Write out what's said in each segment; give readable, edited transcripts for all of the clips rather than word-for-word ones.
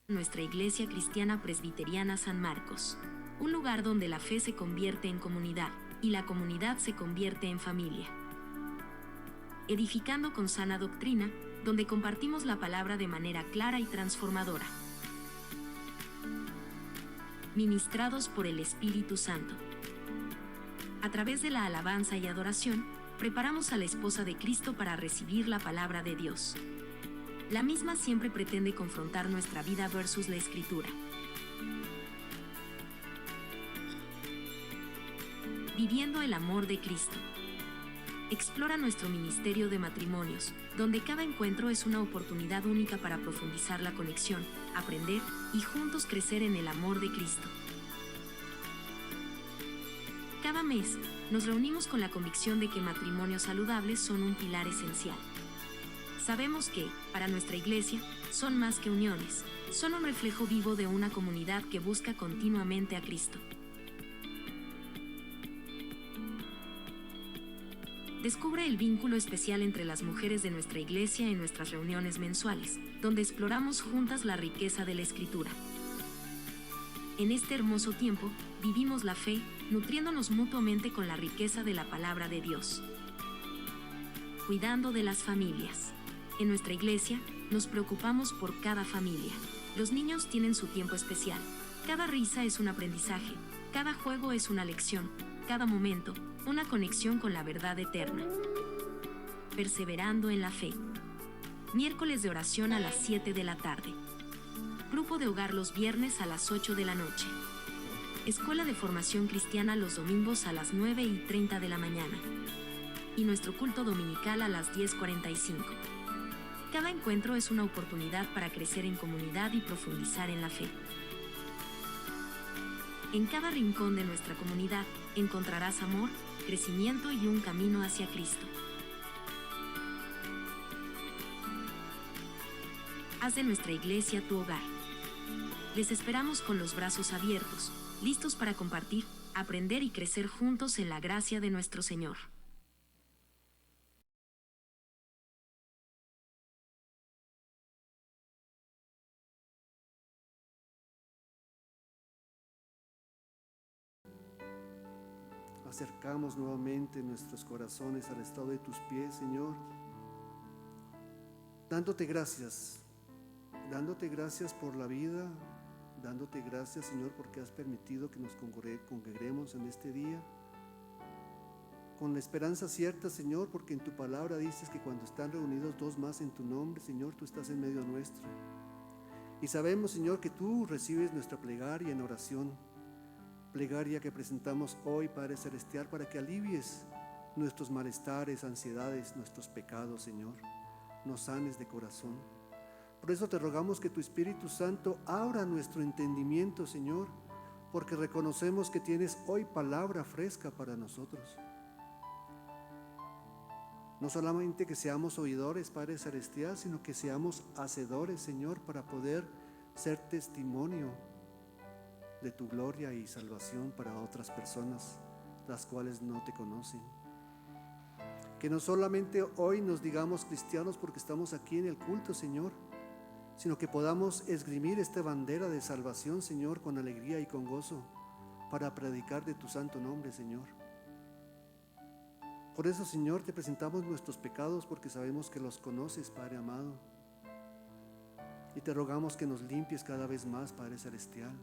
Nuestra Iglesia Cristiana Presbiteriana San Marcos, un lugar donde la fe se convierte en comunidad y la comunidad se convierte en familia. Edificando con sana doctrina, donde compartimos la palabra de manera clara y transformadora. Ministrados por el Espíritu Santo. A través de la alabanza y adoración, preparamos a la esposa de Cristo para recibir la palabra de Dios. La misma siempre pretende confrontar nuestra vida versus la Escritura. Viviendo el amor de Cristo. Explora nuestro ministerio de matrimonios, donde cada encuentro es una oportunidad única para profundizar la conexión, aprender y juntos crecer en el amor de Cristo. Cada mes, nos reunimos con la convicción de que matrimonios saludables son un pilar esencial. Sabemos que, para nuestra iglesia, son más que uniones, son un reflejo vivo de una comunidad que busca continuamente a Cristo. Descubre el vínculo especial entre las mujeres de nuestra iglesia en nuestras reuniones mensuales, donde exploramos juntas la riqueza de la Escritura. En este hermoso tiempo, vivimos la fe, nutriéndonos mutuamente con la riqueza de la palabra de Dios. Cuidando de las familias. En nuestra iglesia, nos preocupamos por cada familia. Los niños tienen su tiempo especial. Cada risa es un aprendizaje, cada juego es una lección, cada momento, una conexión con la verdad eterna. Perseverando en la fe. Miércoles de oración a las 7 de la tarde. Grupo de hogar los viernes a las 8 de la noche. Escuela de formación cristiana los domingos a las 9:30 de la mañana. Y nuestro culto dominical a las 10:45. Cada encuentro es una oportunidad para crecer en comunidad y profundizar en la fe. En cada rincón de nuestra comunidad encontrarás amor, crecimiento y un camino hacia Cristo. Haz de nuestra iglesia tu hogar. Les esperamos con los brazos abiertos, listos para compartir, aprender y crecer juntos en la gracia de nuestro Señor. Acercamos nuevamente nuestros corazones al estado de tus pies, Señor, dándote gracias por la vida, dándote gracias, Señor, porque has permitido que nos congreguemos en este día, con la esperanza cierta, Señor, porque en tu palabra dices que cuando están reunidos dos más en tu nombre, Señor, tú estás en medio nuestro. Y sabemos, Señor, que tú recibes nuestra plegaria en oración, plegaria que presentamos hoy, Padre Celestial, para que alivies nuestros malestares, ansiedades, nuestros pecados, Señor, nos sanes de corazón. Por eso te rogamos que tu Espíritu Santo abra nuestro entendimiento, Señor, porque reconocemos que tienes hoy palabra fresca para nosotros. No solamente que seamos oidores, Padre Celestial, sino que seamos hacedores, Señor, para poder ser testimonio de tu gloria y salvación para otras personas, las cuales no te conocen. Que no solamente hoy nos digamos cristianos porque estamos aquí en el culto, Señor, sino que podamos esgrimir esta bandera de salvación, Señor, con alegría y con gozo, para predicar de tu santo nombre, Señor. Por eso, Señor, te presentamos nuestros pecados porque sabemos que los conoces, Padre amado. Y te rogamos que nos limpies cada vez más, Padre Celestial.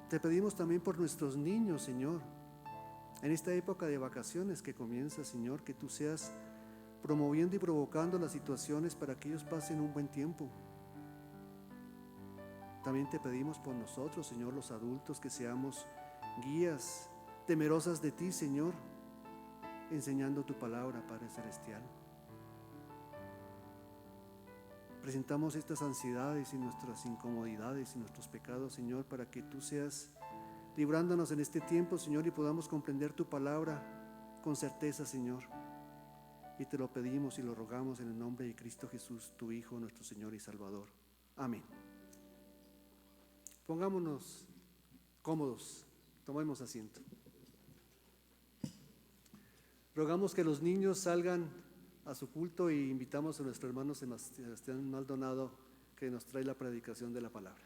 Te pedimos también por nuestros niños, Señor, en esta época de vacaciones que comienza, Señor, que tú seas promoviendo y provocando las situaciones para que ellos pasen un buen tiempo. También te pedimos por nosotros, Señor, los adultos, que seamos guías temerosas de ti, Señor, enseñando tu palabra, Padre Celestial. Presentamos estas ansiedades y nuestras incomodidades y nuestros pecados, Señor, para que tú seas librándonos en este tiempo, Señor, y podamos comprender tu palabra con certeza, Señor. Y te lo pedimos y lo rogamos en el nombre de Cristo Jesús, tu Hijo, nuestro Señor y Salvador. Amén. Pongámonos cómodos, tomemos asiento. Rogamos que los niños salgan a su culto y invitamos a nuestro hermano Sebastián Maldonado que que nos trae la predicación de la palabra.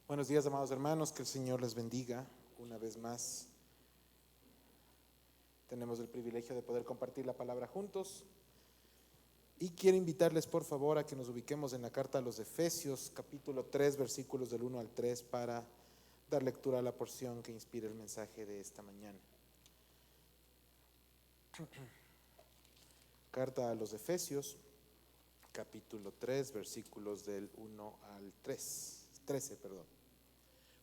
Buenos días, amados hermanos, que el Señor les bendiga una vez más. Tenemos el privilegio de poder compartir la palabra juntos y quiero invitarles por favor a que nos ubiquemos en la carta a los Efesios, capítulo 3, versículos del 1 al 3, para dar lectura a la porción que inspira el mensaje de esta mañana. Carta a los Efesios, capítulo 3, versículos del 1 al 13.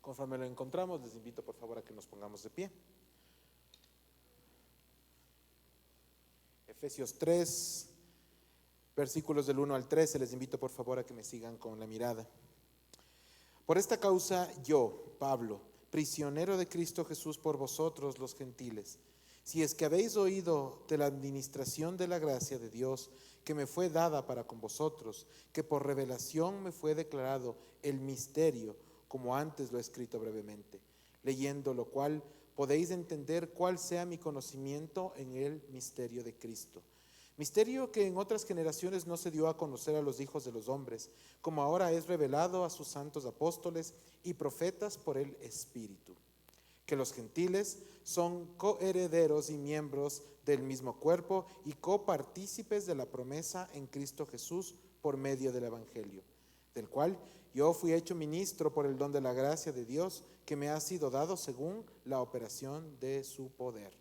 Conforme lo encontramos, les invito por favor a que nos pongamos de pie. Efesios 3, versículos del 1 al 13, les invito por favor a que me sigan con la mirada. Por esta causa yo, Pablo, prisionero de Cristo Jesús por vosotros los gentiles, si es que habéis oído de la administración de la gracia de Dios que me fue dada para con vosotros, que por revelación me fue declarado el misterio, como antes lo he escrito brevemente, leyendo lo cual podéis entender cuál sea mi conocimiento en el misterio de Cristo. Misterio que en otras generaciones no se dio a conocer a los hijos de los hombres, como ahora es revelado a sus santos apóstoles y profetas por el Espíritu. Que los gentiles son coherederos y miembros del mismo cuerpo y copartícipes de la promesa en Cristo Jesús por medio del Evangelio, del cual yo fui hecho ministro por el don de la gracia de Dios que me ha sido dado según la operación de su poder.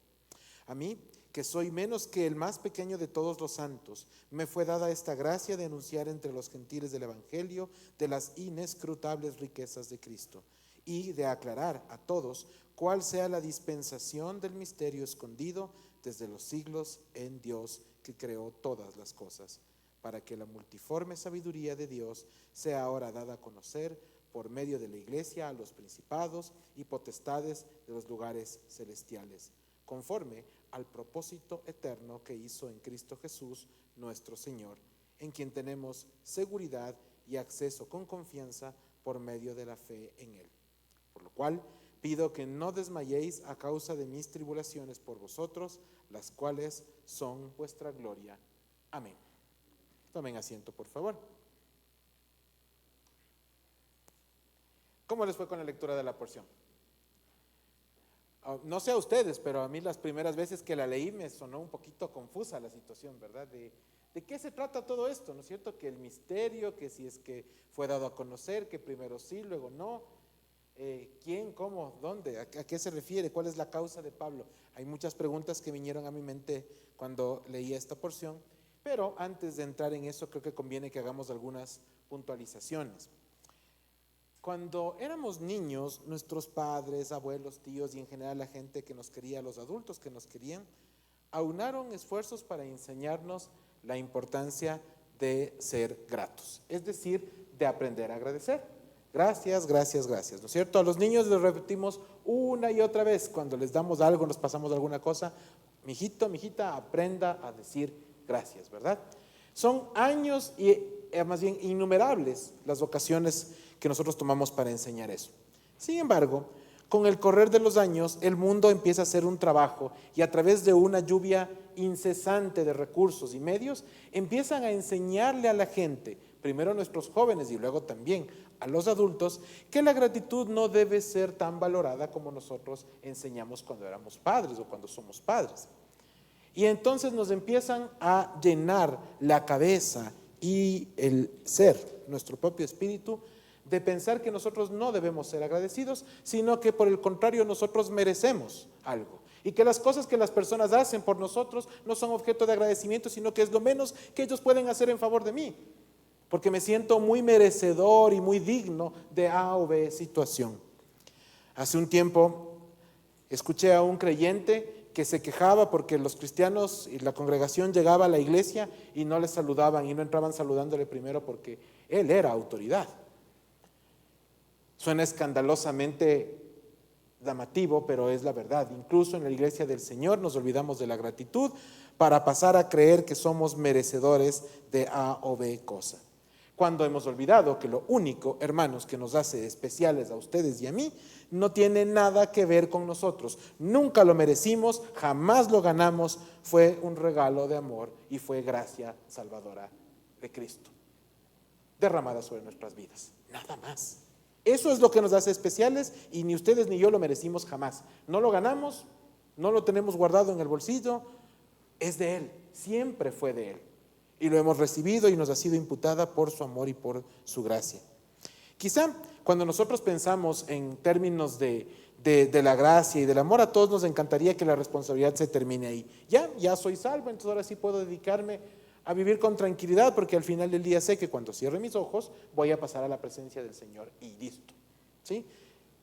A mí, que soy menos que el más pequeño de todos los santos, me fue dada esta gracia de anunciar entre los gentiles del Evangelio de las inescrutables riquezas de Cristo y de aclarar a todos cuál sea la dispensación del misterio escondido desde los siglos en Dios que creó todas las cosas, para que la multiforme sabiduría de Dios sea ahora dada a conocer por medio de la iglesia a los principados y potestades de los lugares celestiales, conforme al propósito eterno que hizo en Cristo Jesús nuestro Señor, en quien tenemos seguridad y acceso con confianza por medio de la fe en Él. Por lo cual pido que no desmayéis a causa de mis tribulaciones por vosotros, las cuales son vuestra gloria. Amén. Tomen asiento, por favor. ¿Cómo les fue con la lectura de la porción? No sé a ustedes, pero a mí las primeras veces que la leí me sonó un poquito confusa la situación, ¿verdad? ¿De qué se trata todo esto? ¿No es cierto? Que el misterio, que si es que fue dado a conocer, que primero sí, luego no. ¿Quién, cómo, dónde? ¿A qué se refiere? ¿Cuál es la causa de Pablo? Hay muchas preguntas que vinieron a mi mente cuando leí esta porción. Pero antes de entrar en eso, creo que conviene que hagamos algunas puntualizaciones. Cuando éramos niños, nuestros padres, abuelos, tíos y en general la gente que nos quería, los adultos que nos querían, aunaron esfuerzos para enseñarnos la importancia de ser gratos, es decir, de aprender a agradecer. Gracias, gracias, gracias, ¿no es cierto? A los niños les repetimos una y otra vez, cuando les damos algo, nos pasamos alguna cosa, mijito, mijita, aprenda a decir gracias, ¿verdad? Son años y más bien innumerables las ocasiones que nosotros tomamos para enseñar eso. Sin embargo, con el correr de los años, el mundo empieza a hacer un trabajo y a través de una lluvia incesante de recursos y medios, empiezan a enseñarle a la gente, primero a nuestros jóvenes y luego también a los adultos, que la gratitud no debe ser tan valorada como nosotros enseñamos cuando éramos padres o cuando somos padres. Y entonces nos empiezan a llenar la cabeza y el ser, nuestro propio espíritu, de pensar que nosotros no debemos ser agradecidos, sino que por el contrario nosotros merecemos algo. Y que las cosas que las personas hacen por nosotros no son objeto de agradecimiento, sino que es lo menos que ellos pueden hacer en favor de mí. Porque me siento muy merecedor y muy digno de A o B situación. Hace un tiempo escuché a un creyente que se quejaba porque los cristianos y la congregación llegaba a la iglesia y no le saludaban y no entraban saludándole primero porque él era autoridad. Suena escandalosamente llamativo, pero es la verdad. Incluso en la iglesia del Señor nos olvidamos de la gratitud para pasar a creer que somos merecedores de A o B cosa. cuando hemos olvidado que lo único, hermanos, que nos hace especiales a ustedes y a mí, no tiene nada que ver con nosotros. Nunca lo merecimos, jamás lo ganamos, fue un regalo de amor y fue gracia salvadora de Cristo, derramada sobre nuestras vidas, nada más. Eso es lo que nos hace especiales y ni ustedes ni yo lo merecimos jamás. No lo ganamos, no lo tenemos guardado en el bolsillo, es de Él, siempre fue de Él. Y lo hemos recibido y nos ha sido imputada por su amor y por su gracia. Quizá cuando nosotros pensamos en términos de la gracia y del amor, a todos nos encantaría que la responsabilidad se termine ahí. Ya soy salvo, entonces ahora sí puedo dedicarme a vivir con tranquilidad, porque al final del día sé que cuando cierre mis ojos voy a pasar a la presencia del Señor y listo, ¿sí?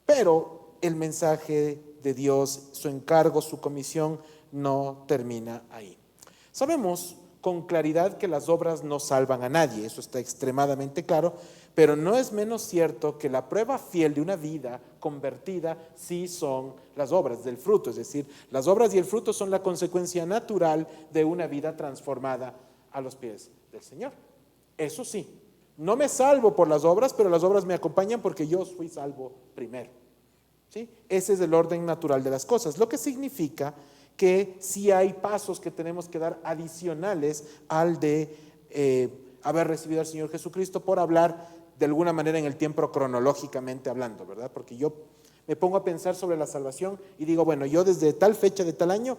Pero el mensaje de Dios, su encargo, su comisión no termina ahí. Sabemos con claridad que las obras no salvan a nadie, eso está extremadamente claro, pero no es menos cierto que la prueba fiel de una vida convertida sí son las obras del fruto, es decir, las obras y el fruto son la consecuencia natural de una vida transformada a los pies del Señor. Eso sí, no me salvo por las obras, pero las obras me acompañan porque yo fui salvo primero, ¿sí? Ese es el orden natural de las cosas, lo que significa que sí hay pasos que tenemos que dar adicionales al de haber recibido al Señor Jesucristo, por hablar de alguna manera en el tiempo cronológicamente hablando, ¿verdad? Porque yo me pongo a pensar sobre la salvación y digo, bueno, yo desde tal fecha de tal año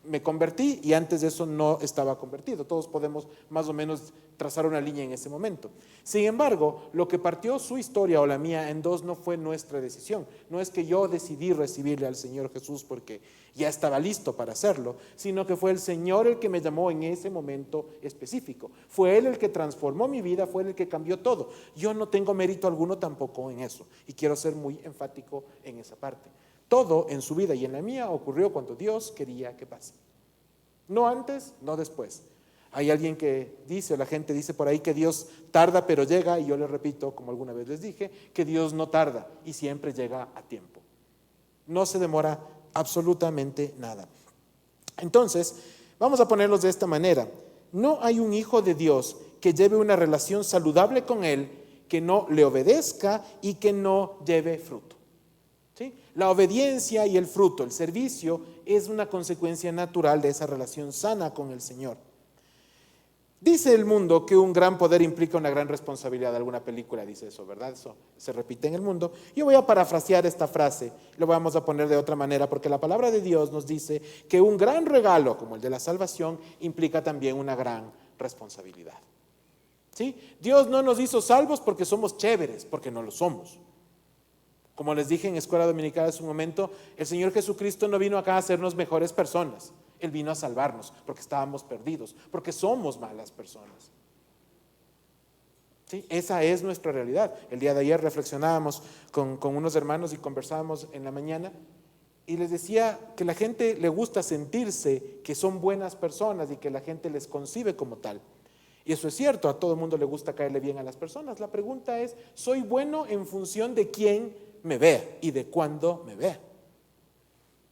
me convertí y antes de eso no estaba convertido. Todos podemos más o menos trazar una línea en ese momento. Sin embargo, lo que partió su historia o la mía en dos no fue nuestra decisión. No es que yo decidí recibirle al Señor Jesús porque ya estaba listo para hacerlo, sino que fue el Señor el que me llamó en ese momento específico. Fue Él el que transformó mi vida, fue Él el que cambió todo. Yo no tengo mérito alguno tampoco en eso y quiero ser muy enfático en esa parte. Todo en su vida y en la mía ocurrió cuando Dios quería que pase. No antes, no después. Hay alguien que dice, o la gente dice por ahí que Dios tarda pero llega, y yo les repito, como alguna vez les dije, que Dios no tarda y siempre llega a tiempo. No se demora absolutamente nada. Entonces, vamos a ponerlos de esta manera. No hay un hijo de Dios que lleve una relación saludable con Él, que no le obedezca y que no lleve fruto. ¿Sí? La obediencia y el fruto, el servicio, es una consecuencia natural de esa relación sana con el Señor. Dice el mundo que un gran poder implica una gran responsabilidad. Alguna película dice eso, ¿verdad? Eso se repite en el mundo. Yo voy a parafrasear esta frase, lo vamos a poner de otra manera, porque la palabra de Dios nos dice que un gran regalo, como el de la salvación, implica también una gran responsabilidad. ¿Sí? Dios no nos hizo salvos porque somos chéveres, porque no lo somos. Como les dije en Escuela Dominical hace un momento, el Señor Jesucristo no vino acá a hacernos mejores personas. Él vino a salvarnos porque estábamos perdidos, porque somos malas personas. ¿Sí? Esa es nuestra realidad. El día de ayer reflexionábamos con unos hermanos y conversábamos en la mañana y les decía que la gente le gusta sentirse que son buenas personas y que la gente les concibe como tal. Y eso es cierto, a todo el mundo le gusta caerle bien a las personas. La pregunta es, ¿soy bueno en función de quién me vea y de cuándo me vea?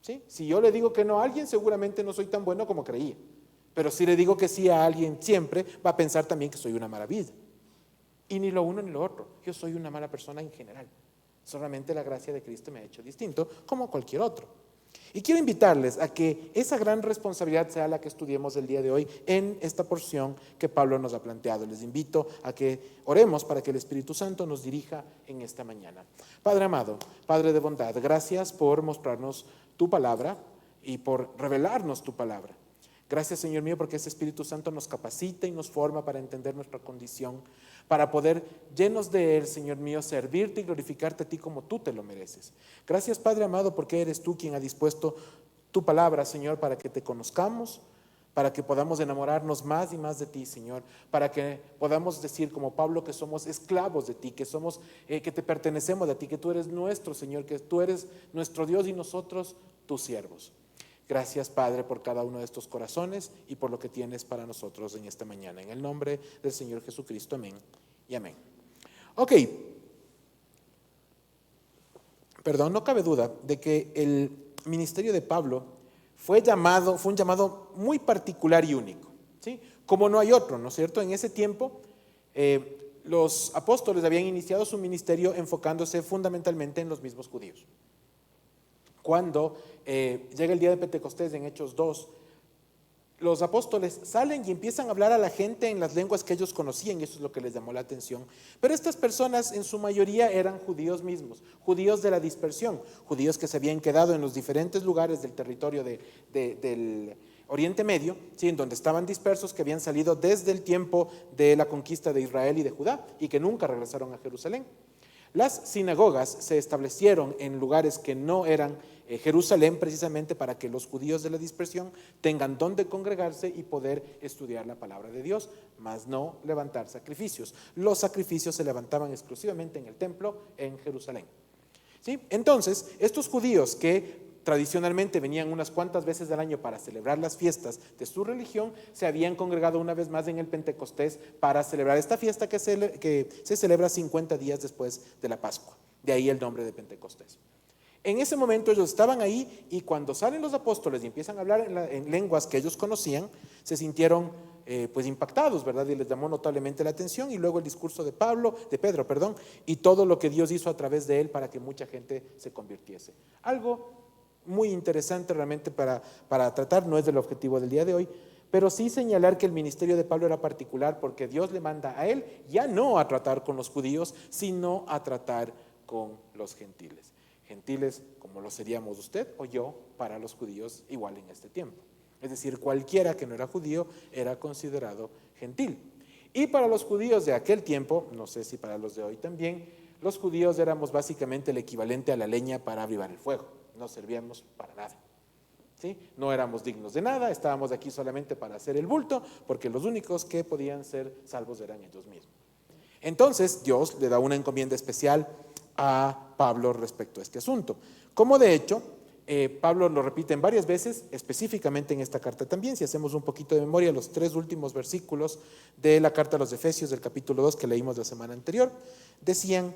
¿Sí? Si yo le digo que no a alguien, seguramente no soy tan bueno como creía. Pero si le digo que sí a alguien siempre, va a pensar también que soy una maravilla. Y ni lo uno ni lo otro. Yo soy una mala persona en general. Solamente la gracia de Cristo me ha hecho distinto, como cualquier otro. Y quiero invitarles a que esa gran responsabilidad sea la que estudiemos el día de hoy en esta porción que Pablo nos ha planteado. Les invito a que oremos para que el Espíritu Santo nos dirija en esta mañana. Padre amado, Padre de bondad, gracias por mostrarnos tu palabra y por revelarnos tu palabra. Gracias, Señor mío, porque ese Espíritu Santo nos capacita y nos forma para entender nuestra condición, para poder, llenos de Él, Señor mío, servirte y glorificarte a ti como tú te lo mereces. Gracias, Padre amado, porque eres tú quien ha dispuesto tu palabra, Señor, para que te conozcamos, para que podamos enamorarnos más y más de ti, Señor, para que podamos decir como Pablo que somos esclavos de ti, que somos, que te pertenecemos a ti, que tú eres nuestro Señor, que tú eres nuestro Dios y nosotros tus siervos. Gracias, Padre, por cada uno de estos corazones y por lo que tienes para nosotros en esta mañana. En el nombre del Señor Jesucristo, amén y amén. Ok. Perdón, no cabe duda de que el ministerio de Pablo fue un llamado muy particular y único, ¿sí? Como no hay otro, ¿no es cierto? En ese tiempo los apóstoles habían iniciado su ministerio enfocándose fundamentalmente en los mismos judíos. Cuando llega el día de Pentecostés en Hechos 2, los apóstoles salen y empiezan a hablar a la gente en las lenguas que ellos conocían, y eso es lo que les llamó la atención. Pero estas personas en su mayoría eran judíos mismos, judíos de la dispersión, judíos que se habían quedado en los diferentes lugares del territorio del Oriente Medio, ¿sí?, en donde estaban dispersos, que habían salido desde el tiempo de la conquista de Israel y de Judá y que nunca regresaron a Jerusalén. Las sinagogas se establecieron en lugares que no eran Jerusalén, precisamente para que los judíos de la dispersión tengan donde congregarse y poder estudiar la palabra de Dios, mas no levantar sacrificios. Los sacrificios se levantaban exclusivamente en el templo en Jerusalén. ¿Sí? Entonces, estos judíos que tradicionalmente venían unas cuantas veces al año para celebrar las fiestas de su religión, se habían congregado una vez más en el Pentecostés para celebrar esta fiesta que se celebra 50 días después de la Pascua. De ahí el nombre de Pentecostés. En ese momento ellos estaban ahí, y cuando salen los apóstoles y empiezan a hablar en lenguas que ellos conocían, se sintieron pues impactados, ¿verdad? Y les llamó notablemente la atención. Y luego el discurso de Pedro, y todo lo que Dios hizo a través de él para que mucha gente se convirtiese. Algo muy interesante realmente para tratar, no es del objetivo del día de hoy, pero sí señalar que el ministerio de Pablo era particular porque Dios le manda a él ya no a tratar con los judíos, sino a tratar con los gentiles. Gentiles como lo seríamos usted o yo para los judíos igual en este tiempo. Es decir, cualquiera que no era judío era considerado gentil. Y para los judíos de aquel tiempo, no sé si para los de hoy también, los judíos éramos básicamente el equivalente a la leña para avivar el fuego. No servíamos para nada. ¿Sí? No éramos dignos de nada, estábamos aquí solamente para hacer el bulto, porque los únicos que podían ser salvos eran ellos mismos. Entonces Dios le da una encomienda especial a Pablo respecto a este asunto. Como de hecho, Pablo lo repite en varias veces, específicamente en esta carta también. Si hacemos un poquito de memoria, los 3 últimos versículos de la carta a los Efesios del capítulo 2 que leímos la semana anterior, decían: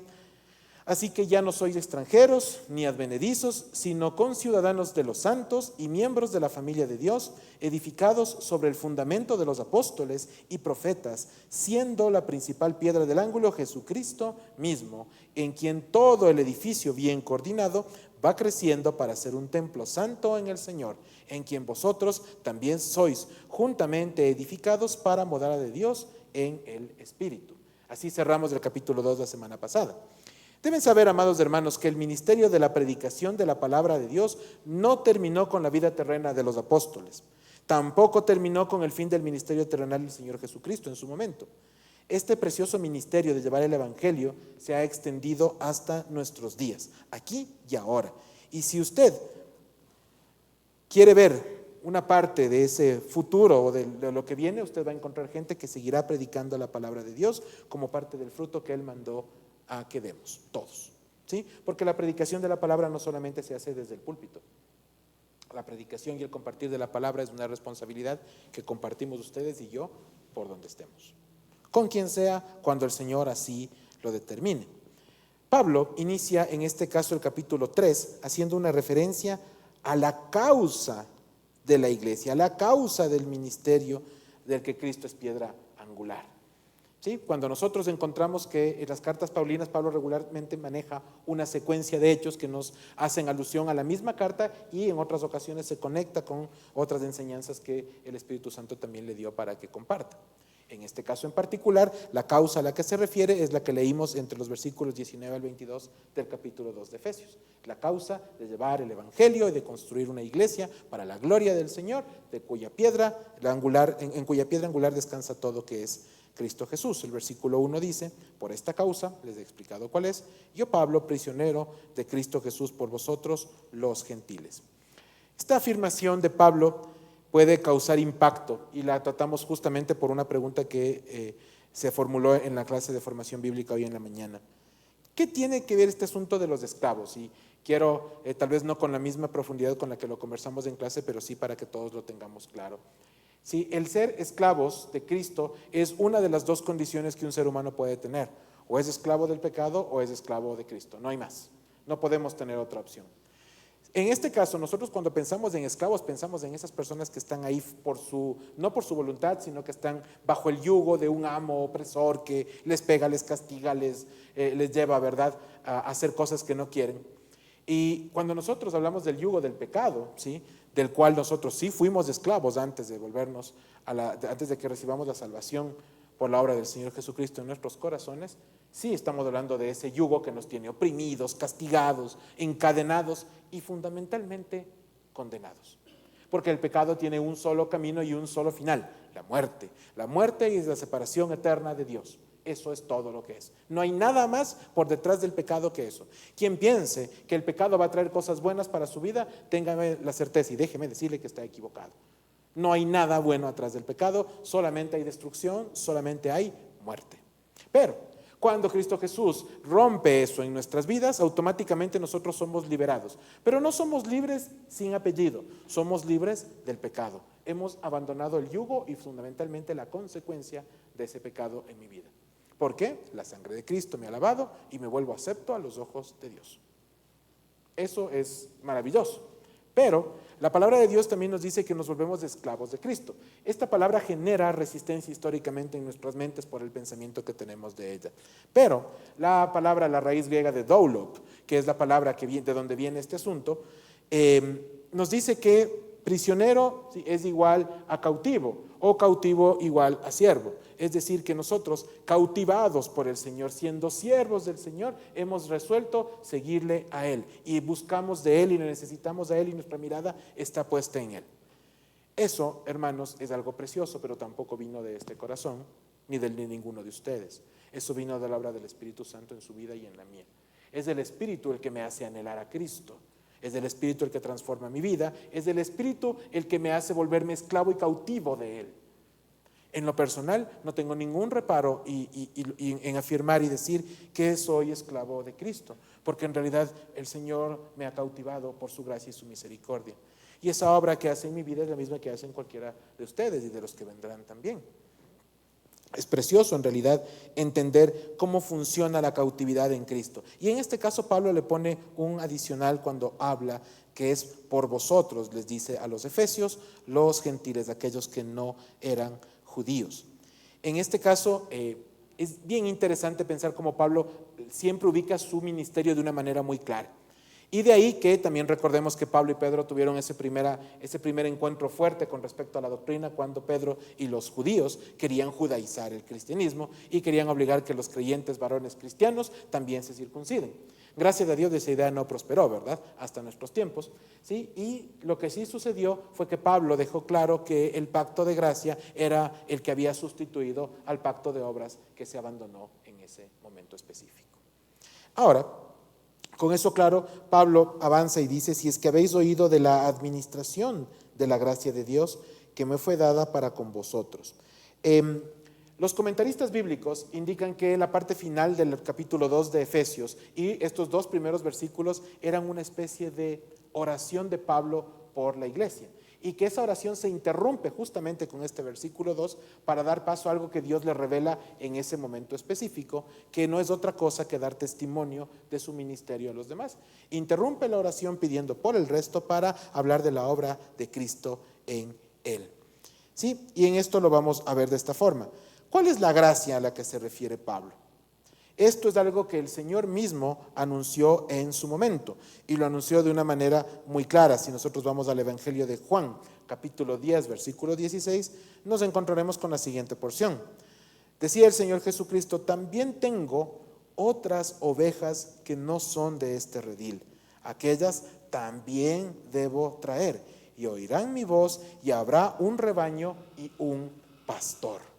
así que ya no sois extranjeros ni advenedizos, sino conciudadanos de los santos y miembros de la familia de Dios, edificados sobre el fundamento de los apóstoles y profetas, siendo la principal piedra del ángulo Jesucristo mismo, en quien todo el edificio bien coordinado va creciendo para ser un templo santo en el Señor, en quien vosotros también sois juntamente edificados para morada de Dios en el Espíritu. Así cerramos el capítulo 2 la semana pasada. Deben saber, amados hermanos, que el ministerio de la predicación de la palabra de Dios no terminó con la vida terrena de los apóstoles. Tampoco terminó con el fin del ministerio terrenal del Señor Jesucristo en su momento. Este precioso ministerio de llevar el Evangelio se ha extendido hasta nuestros días, aquí y ahora. Y si usted quiere ver una parte de ese futuro o de lo que viene, usted va a encontrar gente que seguirá predicando la palabra de Dios como parte del fruto que Él mandó a que demos, todos, ¿sí? Porque la predicación de la palabra no solamente se hace desde el púlpito. La predicación y el compartir de la palabra es una responsabilidad que compartimos ustedes y yo por donde estemos, con quien sea, cuando el Señor así lo determine. Pablo inicia en este caso el capítulo 3 haciendo una referencia a la causa de la iglesia, a la causa del ministerio del que Cristo es piedra angular. ¿Sí? Cuando nosotros encontramos que en las cartas paulinas Pablo regularmente maneja una secuencia de hechos que nos hacen alusión a la misma carta, y en otras ocasiones se conecta con otras enseñanzas que el Espíritu Santo también le dio para que comparta. En este caso en particular, la causa a la que se refiere es la que leímos entre los versículos 19 al 22 del capítulo 2 de Efesios. La causa de llevar el Evangelio y de construir una iglesia para la gloria del Señor, de cuya piedra angular, en cuya piedra angular descansa todo, que es Cristo Jesús. El versículo 1 dice: por esta causa, les he explicado cuál es, yo Pablo, prisionero de Cristo Jesús por vosotros los gentiles. Esta afirmación de Pablo puede causar impacto, y la tratamos justamente por una pregunta que se formuló en la clase de formación bíblica hoy en la mañana. ¿Qué tiene que ver este asunto de los esclavos? Y quiero, tal vez no con la misma profundidad con la que lo conversamos en clase, pero sí para que todos lo tengamos claro. Sí, el ser esclavos de Cristo es una de las dos condiciones que un ser humano puede tener. O es esclavo del pecado o es esclavo de Cristo. No hay más. No podemos tener otra opción. En este caso, nosotros cuando pensamos en esclavos, pensamos en esas personas que están ahí no por su voluntad, sino que están bajo el yugo de un amo opresor que les pega, les castiga, les lleva, ¿verdad?, a hacer cosas que no quieren. Y cuando nosotros hablamos del yugo del pecado, ¿sí?, del cual nosotros sí fuimos esclavos antes de antes de que recibamos la salvación por la obra del Señor Jesucristo en nuestros corazones, sí estamos hablando de ese yugo que nos tiene oprimidos, castigados, encadenados y fundamentalmente condenados. Porque el pecado tiene un solo camino y un solo final, la muerte. La muerte es la separación eterna de Dios. Eso es todo lo que es. No hay nada más por detrás del pecado que eso. Quien piense que el pecado va a traer cosas buenas para su vida, téngame la certeza y déjeme decirle que está equivocado. No hay nada bueno atrás del pecado, solamente hay destrucción, solamente hay muerte. Pero cuando Cristo Jesús rompe eso en nuestras vidas, automáticamente nosotros somos liberados. Pero no somos libres sin apellido, somos libres del pecado. Hemos abandonado el yugo y fundamentalmente la consecuencia de ese pecado en mi vida. ¿Por qué? La sangre de Cristo me ha lavado y me vuelvo acepto a los ojos de Dios. Eso es maravilloso. Pero la palabra de Dios también nos dice que nos volvemos esclavos de Cristo. Esta palabra genera resistencia históricamente en nuestras mentes por el pensamiento que tenemos de ella. Pero la palabra, la raíz griega de doulos, que es la palabra de donde viene este asunto, nos dice que prisionero es igual a cautivo o cautivo igual a siervo. Es decir, que nosotros, cautivados por el Señor, siendo siervos del Señor, hemos resuelto seguirle a Él y buscamos de Él y le necesitamos a Él y nuestra mirada está puesta en Él. Eso, hermanos, es algo precioso, pero tampoco vino de este corazón ni de ninguno de ustedes. Eso vino de la obra del Espíritu Santo en su vida y en la mía. Es el Espíritu el que me hace anhelar a Cristo. Es el Espíritu el que transforma mi vida. Es el Espíritu el que me hace volverme esclavo y cautivo de Él. En lo personal, no tengo ningún reparo en afirmar y decir que soy esclavo de Cristo, porque en realidad el Señor me ha cautivado por su gracia y su misericordia. Y esa obra que hace en mi vida es la misma que hace en cualquiera de ustedes y de los que vendrán también. Es precioso en realidad entender cómo funciona la cautividad en Cristo. Y en este caso Pablo le pone un adicional cuando habla que es por vosotros, les dice a los efesios, los gentiles, aquellos que no eran judíos. En este caso es bien interesante pensar cómo Pablo siempre ubica su ministerio de una manera muy clara. Y de ahí que también recordemos que Pablo y Pedro tuvieron ese primer encuentro fuerte con respecto a la doctrina cuando Pedro y los judíos querían judaizar el cristianismo y querían obligar que los creyentes varones cristianos también se circunciden. Gracias a Dios esa idea no prosperó, ¿verdad? Hasta nuestros tiempos, ¿sí? Y lo que sí sucedió fue que Pablo dejó claro que el pacto de gracia era el que había sustituido al pacto de obras que se abandonó en ese momento específico. Ahora, con eso claro, Pablo avanza y dice, si es que habéis oído de la administración de la gracia de Dios que me fue dada para con vosotros. Los comentaristas bíblicos indican que la parte final del capítulo 2 de Efesios y estos dos primeros versículos eran una especie de oración de Pablo por la iglesia y que esa oración se interrumpe justamente con este versículo 2 para dar paso a algo que Dios le revela en ese momento específico, que no es otra cosa que dar testimonio de su ministerio a los demás. Interrumpe la oración pidiendo por el resto para hablar de la obra de Cristo en él. ¿Sí? Y en esto lo vamos a ver de esta forma. ¿Cuál es la gracia a la que se refiere Pablo? Esto es algo que el Señor mismo anunció en su momento y lo anunció de una manera muy clara. Si nosotros vamos al Evangelio de Juan, capítulo 10, versículo 16, nos encontraremos con la siguiente porción. Decía el Señor Jesucristo, también tengo otras ovejas que no son de este redil. Aquellas también debo traer y oirán mi voz y habrá un rebaño y un pastor.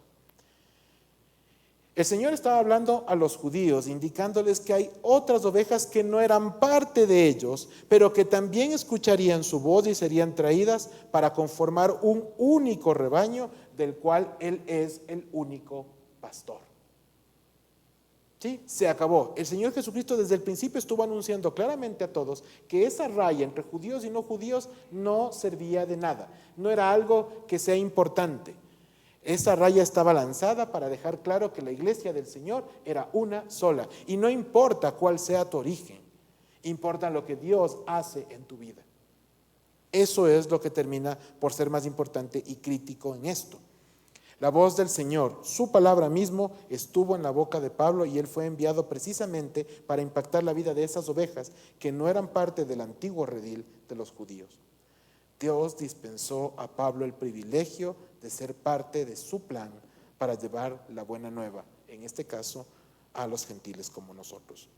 El Señor estaba hablando a los judíos, indicándoles que hay otras ovejas que no eran parte de ellos, pero que también escucharían su voz y serían traídas para conformar un único rebaño del cual Él es el único pastor. ¿Sí? Se acabó. El Señor Jesucristo desde el principio estuvo anunciando claramente a todos que esa raya entre judíos y no judíos no servía de nada, no era algo que sea importante. Esa raya estaba lanzada para dejar claro que la iglesia del Señor era una sola. Y no importa cuál sea tu origen, importa lo que Dios hace en tu vida. Eso es lo que termina por ser más importante y crítico en esto. La voz del Señor, su palabra mismo, estuvo en la boca de Pablo y él fue enviado precisamente para impactar la vida de esas ovejas que no eran parte del antiguo redil de los judíos. Dios dispensó a Pablo el privilegio de ser parte de su plan para llevar la buena nueva, en este caso, a los gentiles como nosotros.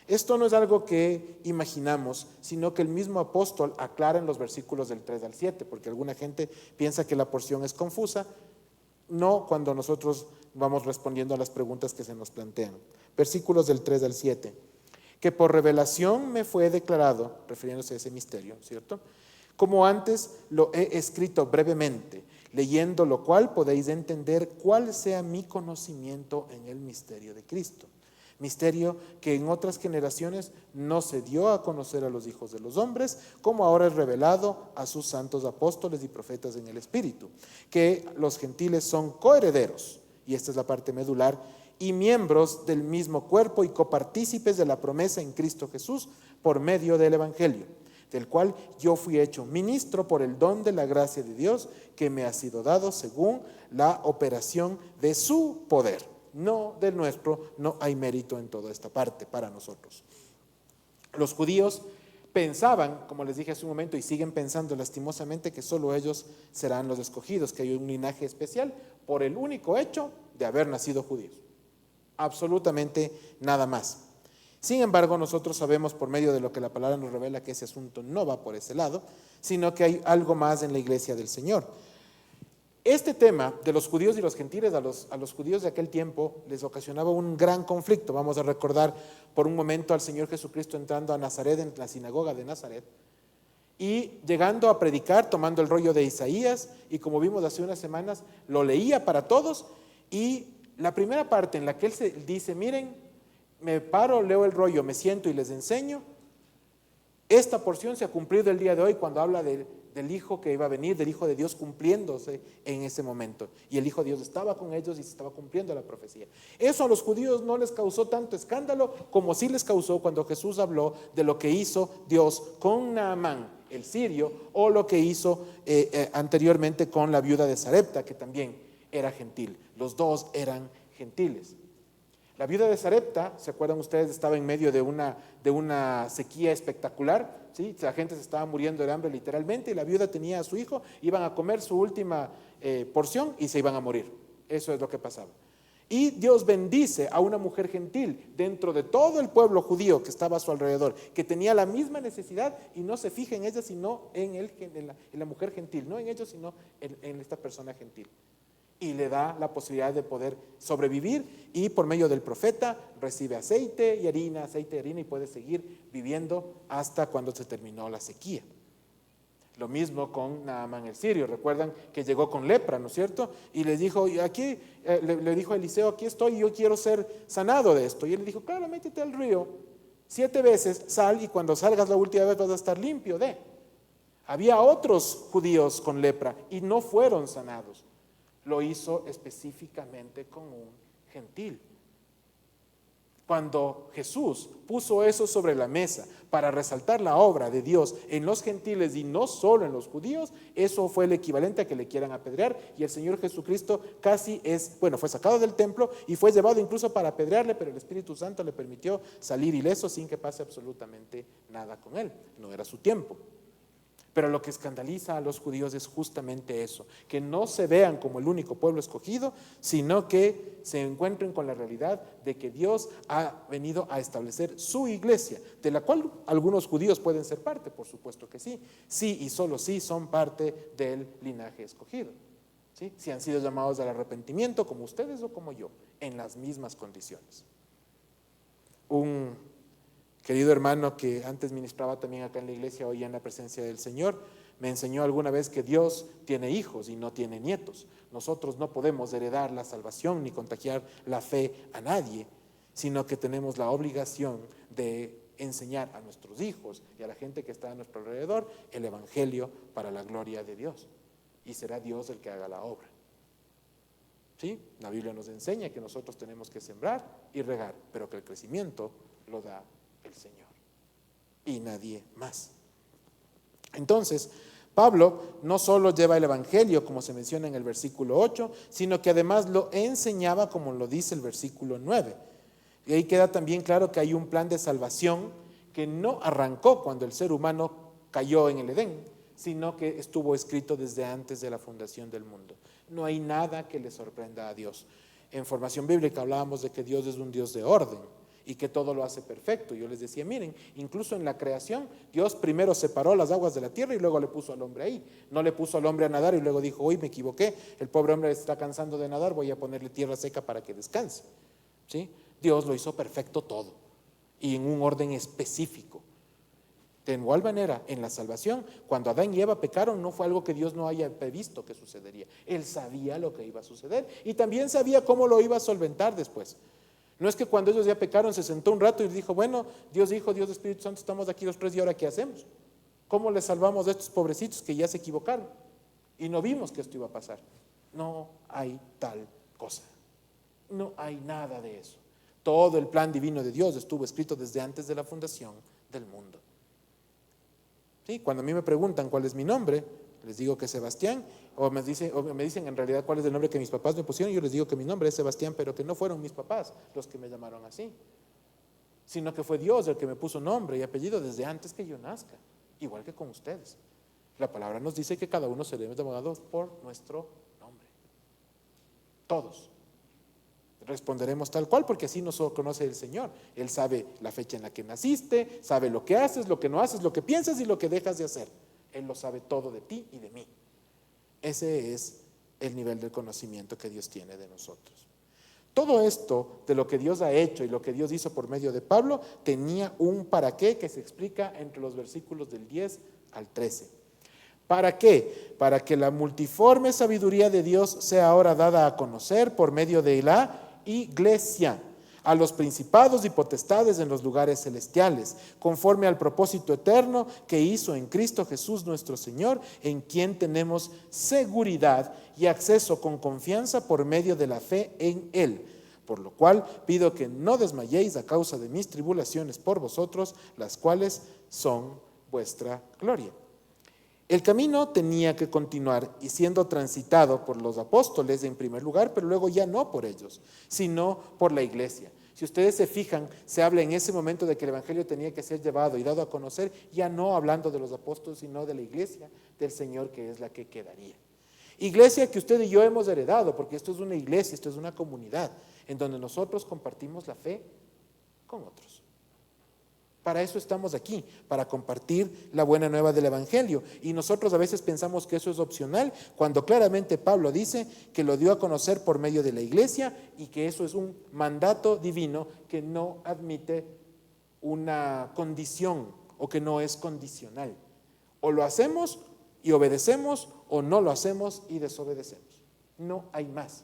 Esto no es algo que imaginamos, sino que el mismo apóstol aclara en los versículos del 3 al 7, porque alguna gente piensa que la porción es confusa, no cuando nosotros vamos respondiendo a las preguntas que se nos plantean. Versículos del 3 al 7, que por revelación me fue declarado, refiriéndose a ese misterio, ¿cierto? Como antes lo he escrito brevemente, leyendo lo cual podéis entender cuál sea mi conocimiento en el misterio de Cristo. Misterio que en otras generaciones no se dio a conocer a los hijos de los hombres, como ahora es revelado a sus santos apóstoles y profetas en el Espíritu, que los gentiles son coherederos, y esta es la parte medular, y miembros del mismo cuerpo y copartícipes de la promesa en Cristo Jesús por medio del Evangelio, del cual yo fui hecho ministro por el don de la gracia de Dios que me ha sido dado según la operación de su poder. No del nuestro, no hay mérito en toda esta parte para nosotros. Los judíos pensaban, como les dije hace un momento, y siguen pensando lastimosamente que solo ellos serán los escogidos, que hay un linaje especial por el único hecho de haber nacido judíos. Absolutamente nada más. Sin embargo, nosotros sabemos por medio de lo que la palabra nos revela que ese asunto no va por ese lado, sino que hay algo más en la iglesia del Señor. Este tema de los judíos y los gentiles a los judíos de aquel tiempo les ocasionaba un gran conflicto. Vamos a recordar por un momento al Señor Jesucristo entrando a Nazaret, en la sinagoga de Nazaret, y llegando a predicar, tomando el rollo de Isaías, y como vimos hace unas semanas, lo leía para todos, y la primera parte en la que él se dice, miren, me paro, leo el rollo, me siento y les enseño, esta porción se ha cumplido el día de hoy cuando habla del Hijo que iba a venir, del Hijo de Dios cumpliéndose en ese momento. Y el Hijo de Dios estaba con ellos y se estaba cumpliendo la profecía. Eso a los judíos no les causó tanto escándalo como sí les causó cuando Jesús habló de lo que hizo Dios con Naamán, el sirio, o lo que hizo anteriormente con la viuda de Sarepta, que también era gentil. Los dos eran gentiles. La viuda de Sarepta, ¿se acuerdan ustedes? Estaba en medio de una sequía espectacular, ¿sí? La gente se estaba muriendo de hambre literalmente, y la viuda tenía a su hijo, iban a comer su última porción y se iban a morir. Eso es lo que pasaba. Y Dios bendice a una mujer gentil dentro de todo el pueblo judío que estaba a su alrededor, que tenía la misma necesidad, y no se fija en ella sino en la mujer gentil, no en ellos sino en esta persona gentil. Y le da la posibilidad de poder sobrevivir, y por medio del profeta recibe aceite y harina, y puede seguir viviendo hasta cuando se terminó la sequía. Lo mismo con Naamán el sirio. Recuerdan que llegó con lepra, ¿no es cierto? Y les dijo, aquí le dijo a Eliseo, aquí estoy, yo quiero ser sanado de esto. Y él le dijo, claro, métete al río 7 veces, sal, y cuando salgas la última vez vas a estar limpio de. Había otros judíos con lepra y no fueron sanados. Lo hizo específicamente con un gentil. Cuando Jesús puso eso sobre la mesa para resaltar la obra de Dios en los gentiles y no solo en los judíos, eso fue el equivalente a que le quieran apedrear, y el Señor Jesucristo fue sacado del templo y fue llevado incluso para apedrearle, pero el Espíritu Santo le permitió salir ileso sin que pase absolutamente nada con él. No era su tiempo. Pero lo que escandaliza a los judíos es justamente eso, que no se vean como el único pueblo escogido, sino que se encuentren con la realidad de que Dios ha venido a establecer su iglesia, de la cual algunos judíos pueden ser parte, por supuesto que sí. Sí y solo sí son parte del linaje escogido. ¿Sí? Si han sido llamados al arrepentimiento como ustedes o como yo, en las mismas condiciones. Un querido hermano que antes ministraba también acá en la iglesia, hoy en la presencia del Señor, me enseñó alguna vez que Dios tiene hijos y no tiene nietos. Nosotros no podemos heredar la salvación ni contagiar la fe a nadie, sino que tenemos la obligación de enseñar a nuestros hijos y a la gente que está a nuestro alrededor el Evangelio para la gloria de Dios. Y será Dios el que haga la obra. ¿Sí? La Biblia nos enseña que nosotros tenemos que sembrar y regar, pero que el crecimiento lo da el Señor y nadie más. Entonces, Pablo no solo lleva el Evangelio, como se menciona en el versículo 8, sino que además lo enseñaba, como lo dice el versículo 9. Y ahí queda también claro que hay un plan de salvación que no arrancó cuando el ser humano cayó en el Edén, sino que estuvo escrito desde antes de la fundación del mundo. No hay nada que le sorprenda a Dios. En formación bíblica hablábamos de que Dios es un Dios de orden y que todo lo hace perfecto. Yo les decía, miren, incluso en la creación, Dios primero separó las aguas de la tierra y luego le puso al hombre ahí. No le puso al hombre a nadar y luego dijo, uy, me equivoqué, el pobre hombre está cansando de nadar, voy a ponerle tierra seca para que descanse. ¿Sí? Dios lo hizo perfecto todo y en un orden específico. De igual manera, en la salvación, cuando Adán y Eva pecaron, no fue algo que Dios no haya previsto que sucedería. Él sabía lo que iba a suceder y también sabía cómo lo iba a solventar después. No es que cuando ellos ya pecaron se sentó un rato y dijo, bueno, Dios Hijo, Dios Espíritu Santo, estamos aquí los tres y ahora ¿qué hacemos? ¿Cómo les salvamos a estos pobrecitos que ya se equivocaron? Y no vimos que esto iba a pasar. No hay tal cosa. No hay nada de eso. Todo el plan divino de Dios estuvo escrito desde antes de la fundación del mundo. ¿Sí? Cuando a mí me preguntan cuál es mi nombre, les digo que es Sebastián, o me dicen en realidad cuál es el nombre que mis papás me pusieron, yo les digo que mi nombre es Sebastián, pero que no fueron mis papás los que me llamaron así, sino que fue Dios el que me puso nombre y apellido desde antes que yo nazca, igual que con ustedes. La palabra nos dice que cada uno seremos llamados por nuestro nombre. Todos. Responderemos tal cual porque así nos conoce el Señor. Él sabe la fecha en la que naciste, sabe lo que haces, lo que no haces, lo que piensas y lo que dejas de hacer. Él lo sabe todo de ti y de mí. Ese es el nivel del conocimiento que Dios tiene de nosotros. Todo esto de lo que Dios ha hecho y lo que Dios hizo por medio de Pablo tenía un para qué que se explica entre los versículos del 10 al 13. ¿Para qué? Para que la multiforme sabiduría de Dios sea ahora dada a conocer por medio de la Iglesia a los principados y potestades en los lugares celestiales, conforme al propósito eterno que hizo en Cristo Jesús nuestro Señor, en quien tenemos seguridad y acceso con confianza por medio de la fe en Él. Por lo cual pido que no desmayéis a causa de mis tribulaciones por vosotros, las cuales son vuestra gloria. El camino tenía que continuar y siendo transitado por los apóstoles en primer lugar, pero luego ya no por ellos, sino por la iglesia. Si ustedes se fijan, se habla en ese momento de que el evangelio tenía que ser llevado y dado a conocer, ya no hablando de los apóstoles, sino de la iglesia del Señor, que es la que quedaría. Iglesia que usted y yo hemos heredado, porque esto es una iglesia, esto es una comunidad, en donde nosotros compartimos la fe con otros. Para eso estamos aquí, para compartir la buena nueva del evangelio. Y nosotros a veces pensamos que eso es opcional, cuando claramente Pablo dice que lo dio a conocer por medio de la iglesia y que eso es un mandato divino que no admite una condición o que no es condicional. O lo hacemos y obedecemos o no lo hacemos y desobedecemos. No hay más.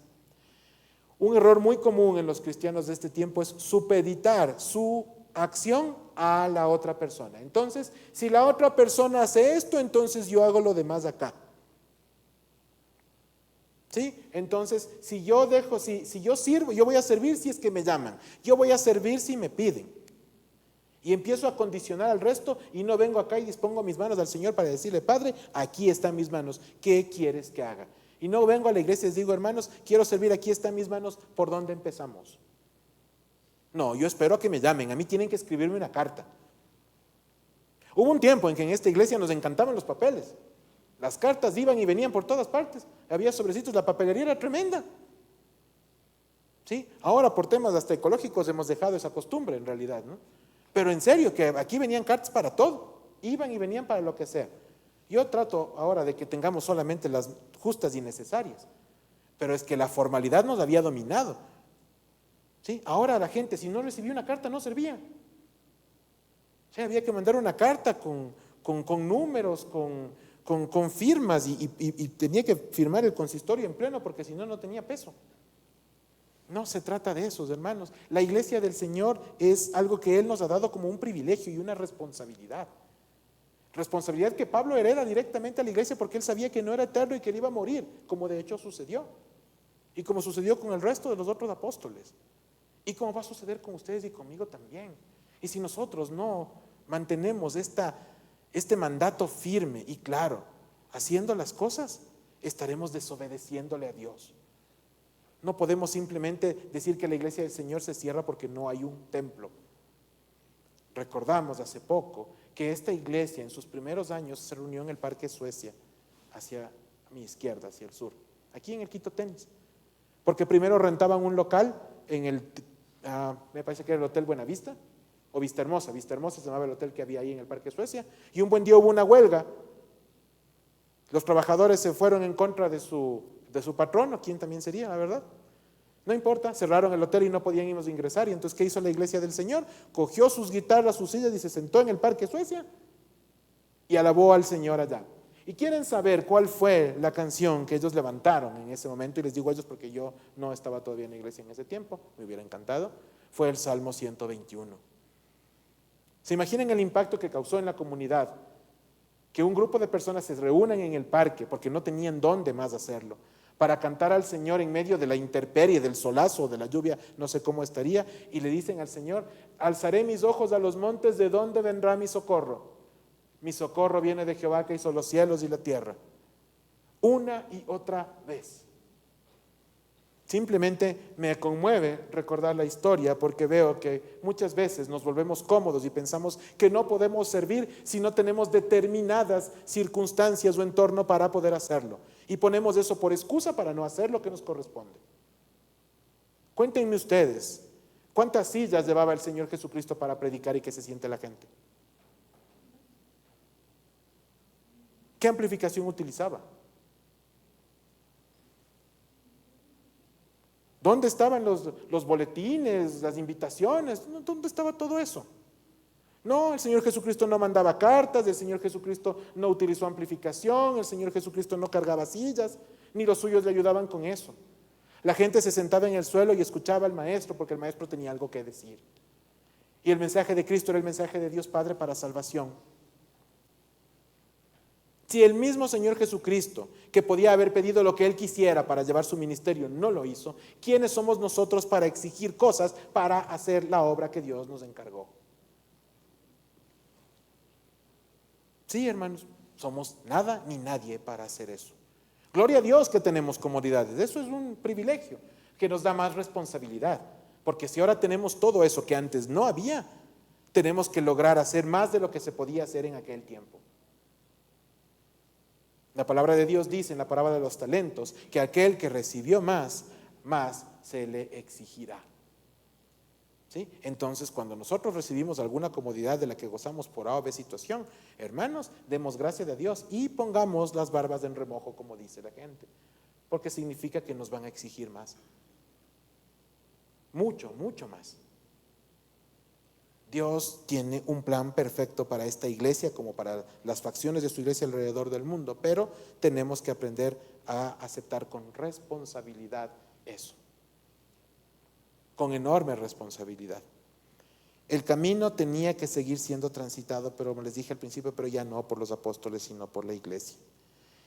Un error muy común en los cristianos de este tiempo es supeditar su acción a la otra persona. Entonces, si la otra persona hace esto, entonces yo hago lo demás acá. ¿Sí? Entonces, si yo sirvo, yo voy a servir si es que me llaman, yo voy a servir si me piden. Y empiezo a condicionar al resto y no vengo acá y dispongo mis manos al Señor para decirle, Padre, aquí están mis manos, ¿qué quieres que haga? Y no vengo a la iglesia y les digo, hermanos, quiero servir, aquí están mis manos, ¿por dónde empezamos? No, yo espero a que me llamen, a mí tienen que escribirme una carta. Hubo un tiempo en que en esta iglesia nos encantaban los papeles. Las cartas iban y venían por todas partes. Había sobrecitos, la papelería era tremenda. ¿Sí? Ahora por temas hasta ecológicos hemos dejado esa costumbre en realidad, ¿no? Pero en serio, que aquí venían cartas para todo. Iban y venían para lo que sea. Yo trato ahora de que tengamos solamente las justas y necesarias. Pero es que la formalidad nos había dominado. ¿Sí? Ahora la gente, si no recibía una carta, no servía. O sea, había que mandar una carta con números, con firmas y tenía que firmar el consistorio en pleno porque si no, no tenía peso. No se trata de eso, hermanos. La iglesia del Señor es algo que Él nos ha dado como un privilegio y una responsabilidad. Responsabilidad que Pablo hereda directamente a la iglesia porque él sabía que no era eterno y que él iba a morir, como de hecho sucedió. Y como sucedió con el resto de los otros apóstoles. Y como va a suceder con ustedes y conmigo también. Y si nosotros no mantenemos esta este mandato firme y claro, haciendo las cosas, estaremos desobedeciéndole a Dios. No podemos simplemente decir que la iglesia del Señor se cierra porque no hay un templo. Recordamos hace poco que esta iglesia en sus primeros años se reunió en el Parque Suecia, hacia mi izquierda, hacia el sur, aquí en el Quito Tenis, porque primero rentaban un local en el, me parece que era el Hotel Buenavista, o Vista Hermosa se llamaba el hotel que había ahí en el Parque Suecia, y un buen día hubo una huelga. Los trabajadores se fueron en contra de su patrón, o quién también sería, la verdad. No importa, cerraron el hotel y no podían irnos a ingresar. Y entonces, ¿qué hizo la iglesia del Señor? Cogió sus guitarras, sus sillas y se sentó en el Parque Suecia y alabó al Señor allá. Y quieren saber cuál fue la canción que ellos levantaron en ese momento, y les digo a ellos porque yo no estaba todavía en la iglesia en ese tiempo, me hubiera encantado. Fue el Salmo 121. ¿Se imaginan el impacto que causó en la comunidad? Que un grupo de personas se reúnan en el parque porque no tenían dónde más hacerlo, para cantar al Señor en medio de la intemperie, del solazo, de la lluvia, no sé cómo estaría, y le dicen al Señor: alzaré mis ojos a los montes, ¿de dónde vendrá mi socorro? Mi socorro viene de Jehová, que hizo los cielos y la tierra. Una y otra vez. Simplemente me conmueve recordar la historia, porque veo que muchas veces nos volvemos cómodos y pensamos que no podemos servir si no tenemos determinadas circunstancias o entorno para poder hacerlo. Y ponemos eso por excusa para no hacer lo que nos corresponde. Cuéntenme ustedes, ¿cuántas sillas llevaba el Señor Jesucristo para predicar y que se siente la gente? ¿Qué amplificación utilizaba? ¿Dónde estaban los boletines, las invitaciones? ¿Dónde estaba todo eso? No, el Señor Jesucristo no mandaba cartas, el Señor Jesucristo no utilizó amplificación, el Señor Jesucristo no cargaba sillas, ni los suyos le ayudaban con eso. La gente se sentaba en el suelo y escuchaba al maestro porque el maestro tenía algo que decir. Y el mensaje de Cristo era el mensaje de Dios Padre para salvación. Si el mismo Señor Jesucristo, que podía haber pedido lo que Él quisiera para llevar su ministerio, no lo hizo, ¿quiénes somos nosotros para exigir cosas para hacer la obra que Dios nos encargó? Sí, hermanos, somos nada ni nadie para hacer eso. Gloria a Dios que tenemos comodidades, eso es un privilegio que nos da más responsabilidad, porque si ahora tenemos todo eso que antes no había, tenemos que lograr hacer más de lo que se podía hacer en aquel tiempo. La palabra de Dios dice en la parábola de los talentos que aquel que recibió más se le exigirá. ¿Sí? Entonces, cuando nosotros recibimos alguna comodidad de la que gozamos por A o B situación, hermanos, demos gracias a Dios y pongamos las barbas en remojo, como dice la gente, porque significa que nos van a exigir más. Mucho, mucho más. Dios tiene un plan perfecto para esta iglesia como para las facciones de su iglesia alrededor del mundo, pero tenemos que aprender a aceptar con responsabilidad eso, con enorme responsabilidad. El camino tenía que seguir siendo transitado, pero como les dije al principio, pero ya no por los apóstoles, sino por la iglesia.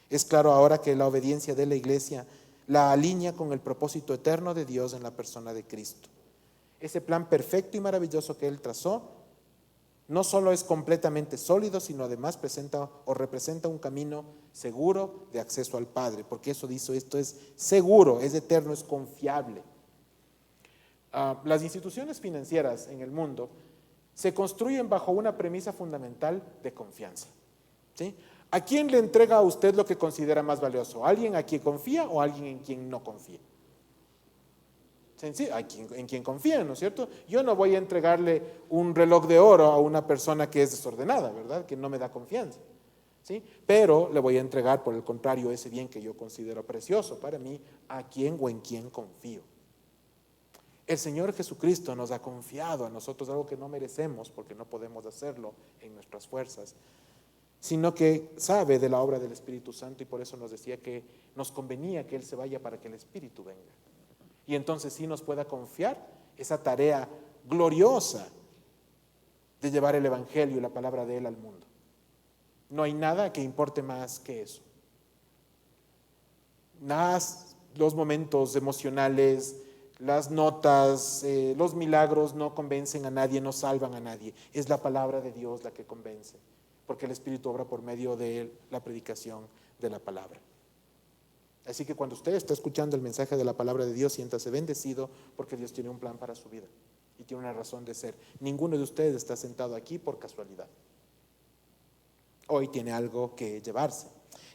Es claro ahora que la obediencia de la iglesia la alinea con el propósito eterno de Dios en la persona de Cristo. Ese plan perfecto y maravilloso que Él trazó no solo es completamente sólido, sino además presenta o representa un camino seguro de acceso al Padre, porque eso dice, esto es seguro, es eterno, es confiable. Las instituciones financieras en el mundo se construyen bajo una premisa fundamental de confianza. ¿Sí? ¿A quién le entrega a usted lo que considera más valioso? ¿A alguien a quien confía o a alguien en quien no confía? En quien confía, ¿no es cierto? Yo no voy a entregarle un reloj de oro a una persona que es desordenada, ¿verdad? Que no me da confianza, ¿sí? Pero le voy a entregar, por el contrario, ese bien que yo considero precioso para mí, a quien o en quien confío. El Señor Jesucristo nos ha confiado a nosotros algo que no merecemos porque no podemos hacerlo en nuestras fuerzas, sino que sabe de la obra del Espíritu Santo y por eso nos decía que nos convenía que Él se vaya para que el Espíritu venga. Y entonces sí nos pueda confiar esa tarea gloriosa de llevar el Evangelio y la palabra de Él al mundo. No hay nada que importe más que eso. Nada, los momentos emocionales, las notas, los milagros no convencen a nadie, no salvan a nadie. Es la palabra de Dios la que convence. porque el Espíritu obra por medio de la predicación de la palabra. Así que cuando usted está escuchando el mensaje de la palabra de Dios, siéntase bendecido, porque Dios tiene un plan para su vida y tiene una razón de ser. Ninguno de ustedes está sentado aquí por casualidad. Hoy tiene algo que llevarse.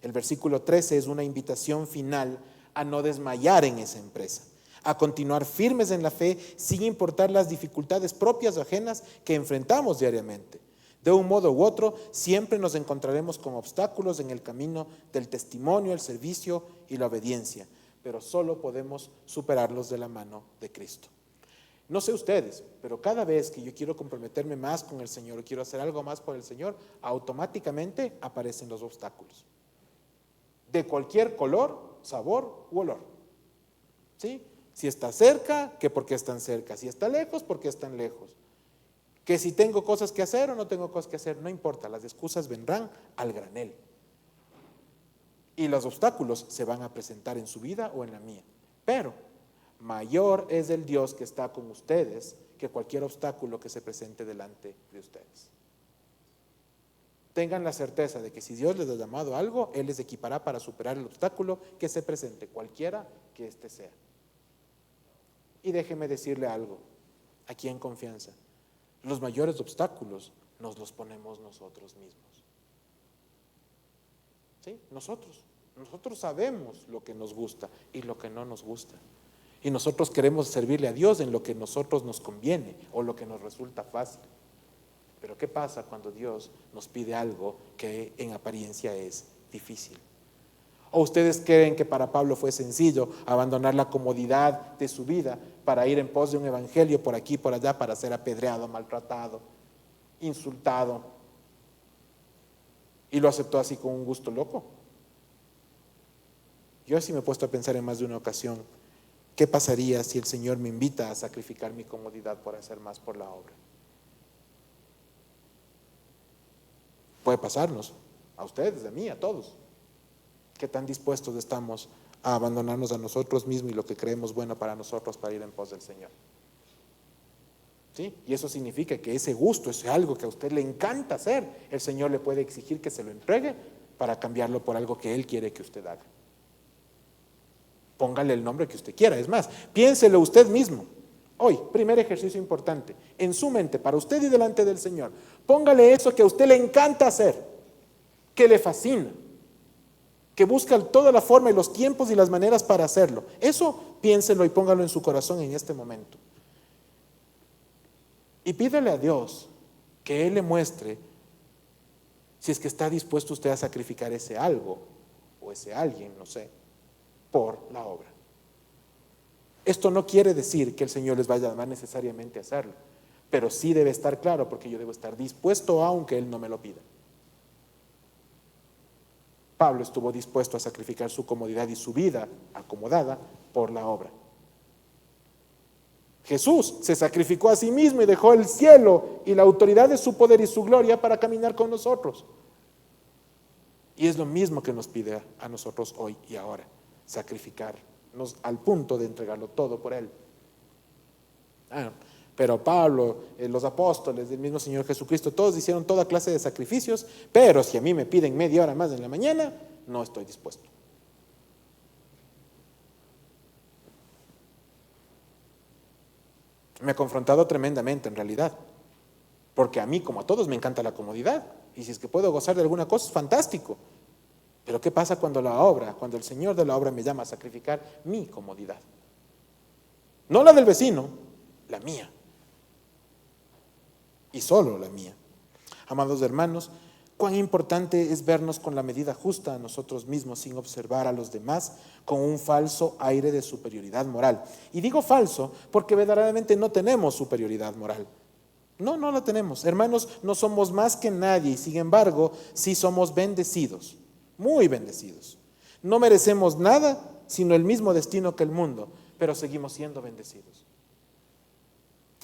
El versículo 13 es una invitación final a no desmayar en esa empresa, a continuar firmes en la fe sin importar las dificultades propias o ajenas que enfrentamos diariamente. De un modo u otro, siempre nos encontraremos con obstáculos en el camino del testimonio, el servicio y la obediencia, pero solo podemos superarlos de la mano de Cristo. No sé ustedes, pero cada vez que yo quiero comprometerme más con el Señor o quiero hacer algo más por el Señor, automáticamente aparecen los obstáculos. De cualquier color, sabor u olor. ¿Sí? Si está cerca, que por qué están cerca. Si está lejos, ¿por qué están lejos? Que si tengo cosas que hacer o no tengo cosas que hacer, no importa, las excusas vendrán al granel. Y los obstáculos se van a presentar en su vida o en la mía. Pero mayor es el Dios que está con ustedes que cualquier obstáculo que se presente delante de ustedes. Tengan la certeza de que si Dios les ha llamado a algo, Él les equipará para superar el obstáculo que se presente, cualquiera que éste sea. Y déjeme decirle algo, aquí en confianza. Los mayores obstáculos nos los ponemos nosotros mismos. ¿Sí? Nosotros sabemos lo que nos gusta y lo que no nos gusta. Y nosotros queremos servirle a Dios en lo que a nosotros nos conviene o lo que nos resulta fácil. Pero ¿qué pasa cuando Dios nos pide algo que en apariencia es difícil? ¿O ustedes creen que para Pablo fue sencillo abandonar la comodidad de su vida para ir en pos de un evangelio por aquí y por allá, para ser apedreado, maltratado, insultado? Y lo aceptó así con un gusto loco. Yo así me he puesto a pensar en más de una ocasión, ¿qué pasaría si el Señor me invita a sacrificar mi comodidad por hacer más por la obra? Puede pasarnos, a ustedes, a mí, a todos. ¿Qué tan dispuestos estamos a abandonarnos a nosotros mismos y lo que creemos bueno para nosotros para ir en pos del Señor? ¿Sí? Y eso significa que ese gusto, ese algo que a usted le encanta hacer, el Señor le puede exigir que se lo entregue para cambiarlo por algo que Él quiere que usted haga. Póngale el nombre que usted quiera. Es más, piénselo usted mismo. Hoy, primer ejercicio importante, en su mente, para usted y delante del Señor, póngale eso que a usted le encanta hacer, que le fascina, que busca toda la forma y los tiempos y las maneras para hacerlo. Eso piénselo y póngalo en su corazón en este momento. Y pídele a Dios que Él le muestre si es que está dispuesto usted a sacrificar ese algo o ese alguien, no sé, por la obra. Esto no quiere decir que el Señor les vaya a llamar necesariamente a hacerlo, pero sí debe estar claro, porque yo debo estar dispuesto aunque Él no me lo pida. Pablo estuvo dispuesto a sacrificar su comodidad y su vida acomodada por la obra. Jesús se sacrificó a sí mismo y dejó el cielo y la autoridad de su poder y su gloria para caminar con nosotros. Y es lo mismo que nos pide a nosotros hoy y ahora, sacrificarnos al punto de entregarlo todo por Él. Pero Pablo, los apóstoles, el mismo Señor Jesucristo, todos hicieron toda clase de sacrificios, pero si a mí me piden media hora más en la mañana, no estoy dispuesto. Me ha confrontado tremendamente en realidad, porque a mí, como a todos, me encanta la comodidad, y si es que puedo gozar de alguna cosa, es fantástico. Pero ¿qué pasa cuando el Señor de la obra me llama a sacrificar mi comodidad? No la del vecino, la mía. Y solo la mía. Amados hermanos, cuán importante es vernos con la medida justa a nosotros mismos sin observar a los demás con un falso aire de superioridad moral. Y digo falso porque verdaderamente no tenemos superioridad moral. No la tenemos. Hermanos, no somos más que nadie y sin embargo sí somos bendecidos, muy bendecidos. No merecemos nada sino el mismo destino que el mundo, pero seguimos siendo bendecidos.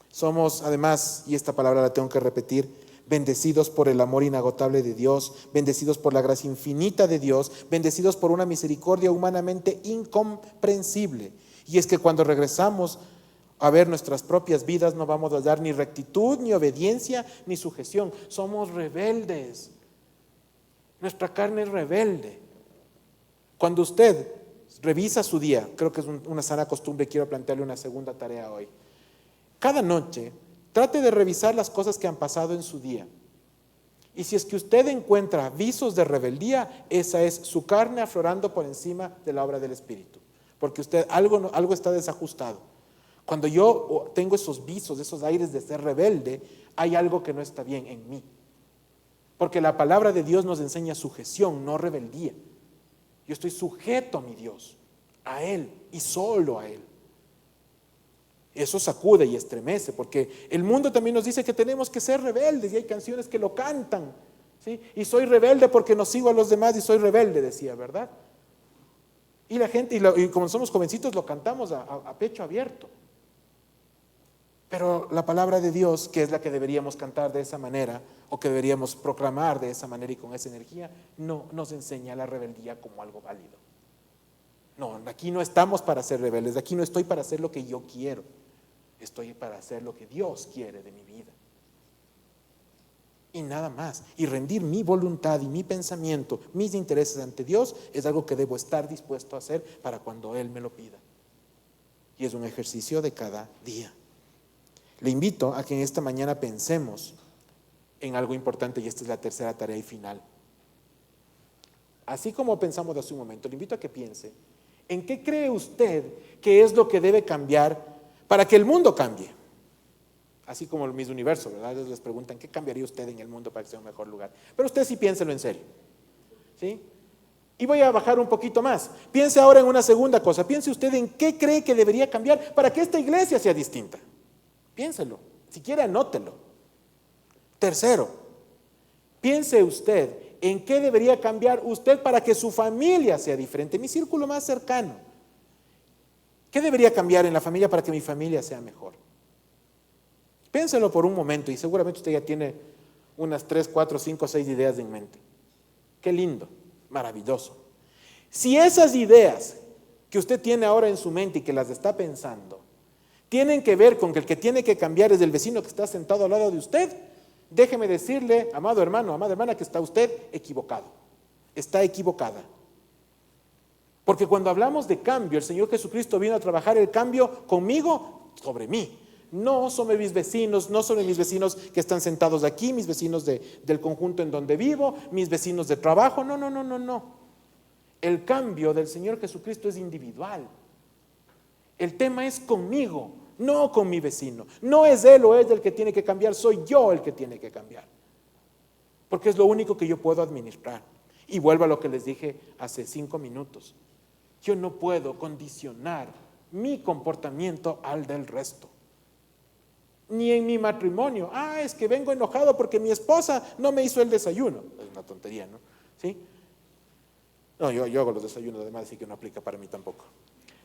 Somos además, y esta palabra la tengo que repetir, bendecidos por el amor inagotable de Dios, bendecidos por la gracia infinita de Dios, bendecidos por una misericordia humanamente incomprensible. Y es que cuando regresamos a ver nuestras propias vidas no vamos a hallar ni rectitud, ni obediencia, ni sujeción. Somos rebeldes, Nuestra carne es rebelde. Cuando usted revisa su día, creo que es una sana costumbre, quiero plantearle una segunda tarea hoy. Cada noche, trate de revisar las cosas que han pasado en su día. Y si es que usted encuentra visos de rebeldía, esa es su carne aflorando por encima de la obra del Espíritu. Porque usted algo está desajustado. Cuando yo tengo esos visos, esos aires de ser rebelde, hay algo que no está bien en mí. Porque la palabra de Dios nos enseña sujeción, no rebeldía. Yo estoy sujeto a mi Dios, a Él y solo a Él. Eso sacude y estremece, porque el mundo también nos dice que tenemos que ser rebeldes, y hay canciones que lo cantan, ¿sí? Y soy rebelde porque no sigo a los demás y soy rebelde, decía, ¿verdad? Y la gente, y como somos jovencitos, lo cantamos a pecho abierto. Pero la palabra de Dios, que es la que deberíamos cantar de esa manera, o que deberíamos proclamar de esa manera y con esa energía, no nos enseña la rebeldía como algo válido. No, aquí no estamos para ser rebeldes, aquí no estoy para hacer lo que yo quiero, estoy para hacer lo que Dios quiere de mi vida. Y nada más. Y rendir mi voluntad y mi pensamiento, mis intereses ante Dios, es algo que debo estar dispuesto a hacer para cuando Él me lo pida. Y es un ejercicio de cada día. Le invito a que en esta mañana pensemos en algo importante, y esta es la tercera tarea y final. Así como pensamos hace un momento, le invito a que piense en qué cree usted que es lo que debe cambiar para que el mundo cambie. Así como el mismo universo, ¿verdad? Ellos les preguntan, ¿qué cambiaría usted en el mundo para que sea un mejor lugar? Pero usted sí piénselo en serio, ¿sí? Y voy a bajar un poquito más. Piense ahora en una segunda cosa. Piense usted en qué cree que debería cambiar para que esta iglesia sea distinta. Piénselo, si quiere anótelo. Tercero, piense usted en qué debería cambiar usted para que su familia sea diferente, mi círculo más cercano. ¿Qué debería cambiar en la familia para que mi familia sea mejor? Piénselo por un momento y seguramente usted ya tiene unas 3, 4, 5, 6 ideas en mente. Qué lindo, maravilloso. Si esas ideas que usted tiene ahora en su mente y que las está pensando tienen que ver con que el que tiene que cambiar es el vecino que está sentado al lado de usted, déjeme decirle, amado hermano, amada hermana, que está usted equivocado. Está equivocada. Porque cuando hablamos de cambio, el Señor Jesucristo vino a trabajar el cambio conmigo, sobre mí. No sobre mis vecinos, no sobre mis vecinos que están sentados aquí, mis vecinos del conjunto en donde vivo, mis vecinos de trabajo. No, no, no, no, no. El cambio del Señor Jesucristo es individual. El tema es conmigo, no con mi vecino. No es él o ella el que tiene que cambiar, soy yo el que tiene que cambiar. Porque es lo único que yo puedo administrar. Y vuelvo a lo que les dije hace 5 minutos. Yo no puedo condicionar mi comportamiento al del resto. Ni en mi matrimonio. Es que vengo enojado porque mi esposa no me hizo el desayuno. Es una tontería, ¿no? ¿Sí? No, yo hago los desayunos además, así que no aplica para mí tampoco.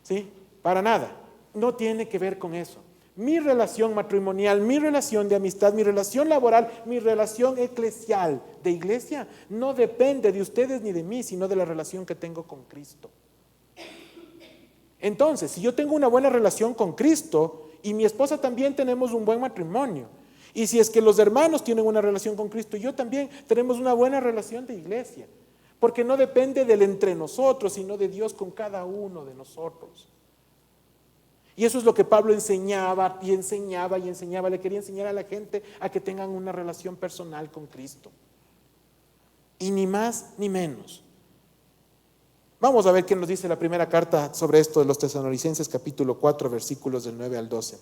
¿Sí? Para nada. No tiene que ver con eso. Mi relación matrimonial, mi relación de amistad, mi relación laboral, mi relación eclesial de iglesia no depende de ustedes ni de mí, sino de la relación que tengo con Cristo. Entonces, si yo tengo una buena relación con Cristo y mi esposa también tenemos un buen matrimonio, y si es que los hermanos tienen una relación con Cristo, yo también tenemos una buena relación de iglesia, porque no depende del entre nosotros, sino de Dios con cada uno de nosotros. Y eso es lo que Pablo enseñaba y enseñaba y enseñaba. Le quería enseñar a la gente a que tengan una relación personal con Cristo. Y ni más ni menos. Vamos a ver qué nos dice la primera carta sobre esto de los Tesalonicenses, capítulo 4, versículos del 9 al 12.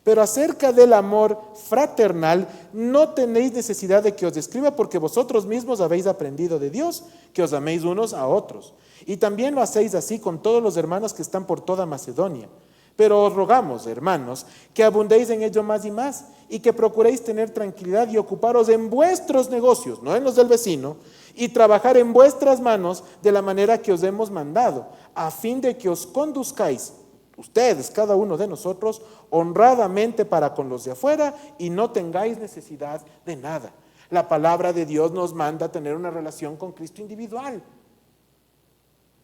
Pero acerca del amor fraternal, no tenéis necesidad de que os escriba, porque vosotros mismos habéis aprendido de Dios, que os améis unos a otros. Y también lo hacéis así con todos los hermanos que están por toda Macedonia. Pero os rogamos, hermanos, que abundéis en ello más y más, y que procuréis tener tranquilidad y ocuparos en vuestros negocios, no en los del vecino, y trabajar en vuestras manos de la manera que os hemos mandado, a fin de que os conduzcáis, ustedes, cada uno de nosotros, honradamente para con los de afuera, y no tengáis necesidad de nada. La palabra de Dios nos manda a tener una relación con Cristo individual.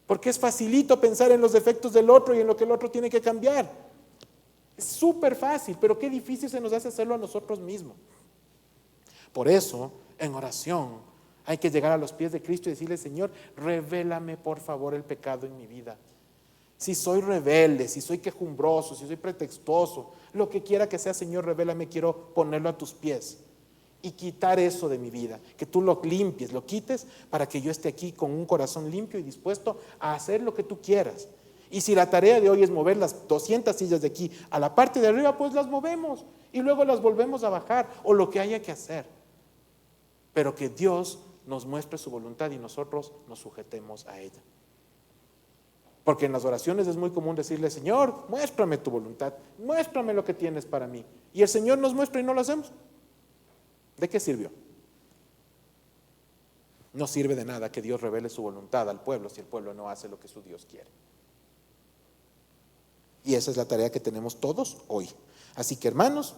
Porque es facilito pensar en los defectos del otro y en lo que el otro tiene que cambiar. Es súper fácil, pero qué difícil se nos hace hacerlo a nosotros mismos. Por eso, en oración, Hay que llegar a los pies de Cristo y decirle: Señor, revélame por favor el pecado en mi vida. Si soy rebelde, si soy quejumbroso, si soy pretextuoso, lo que quiera que sea, Señor, revélame, quiero ponerlo a tus pies y quitar eso de mi vida, que tú lo limpies, lo quites, para que yo esté aquí con un corazón limpio y dispuesto a hacer lo que tú quieras. Y si la tarea de hoy es mover las 200 sillas de aquí a la parte de arriba, pues las movemos y luego las volvemos a bajar, o lo que haya que hacer. Pero que Dios nos muestre su voluntad y nosotros nos sujetemos a ella. Porque en las oraciones es muy común decirle: Señor, muéstrame tu voluntad, muéstrame lo que tienes para mí. Y el Señor nos muestra y no lo hacemos. ¿De qué sirvió? No sirve de nada que Dios revele su voluntad al pueblo si el pueblo no hace lo que su Dios quiere. Y esa es la tarea que tenemos todos hoy. Así que, hermanos,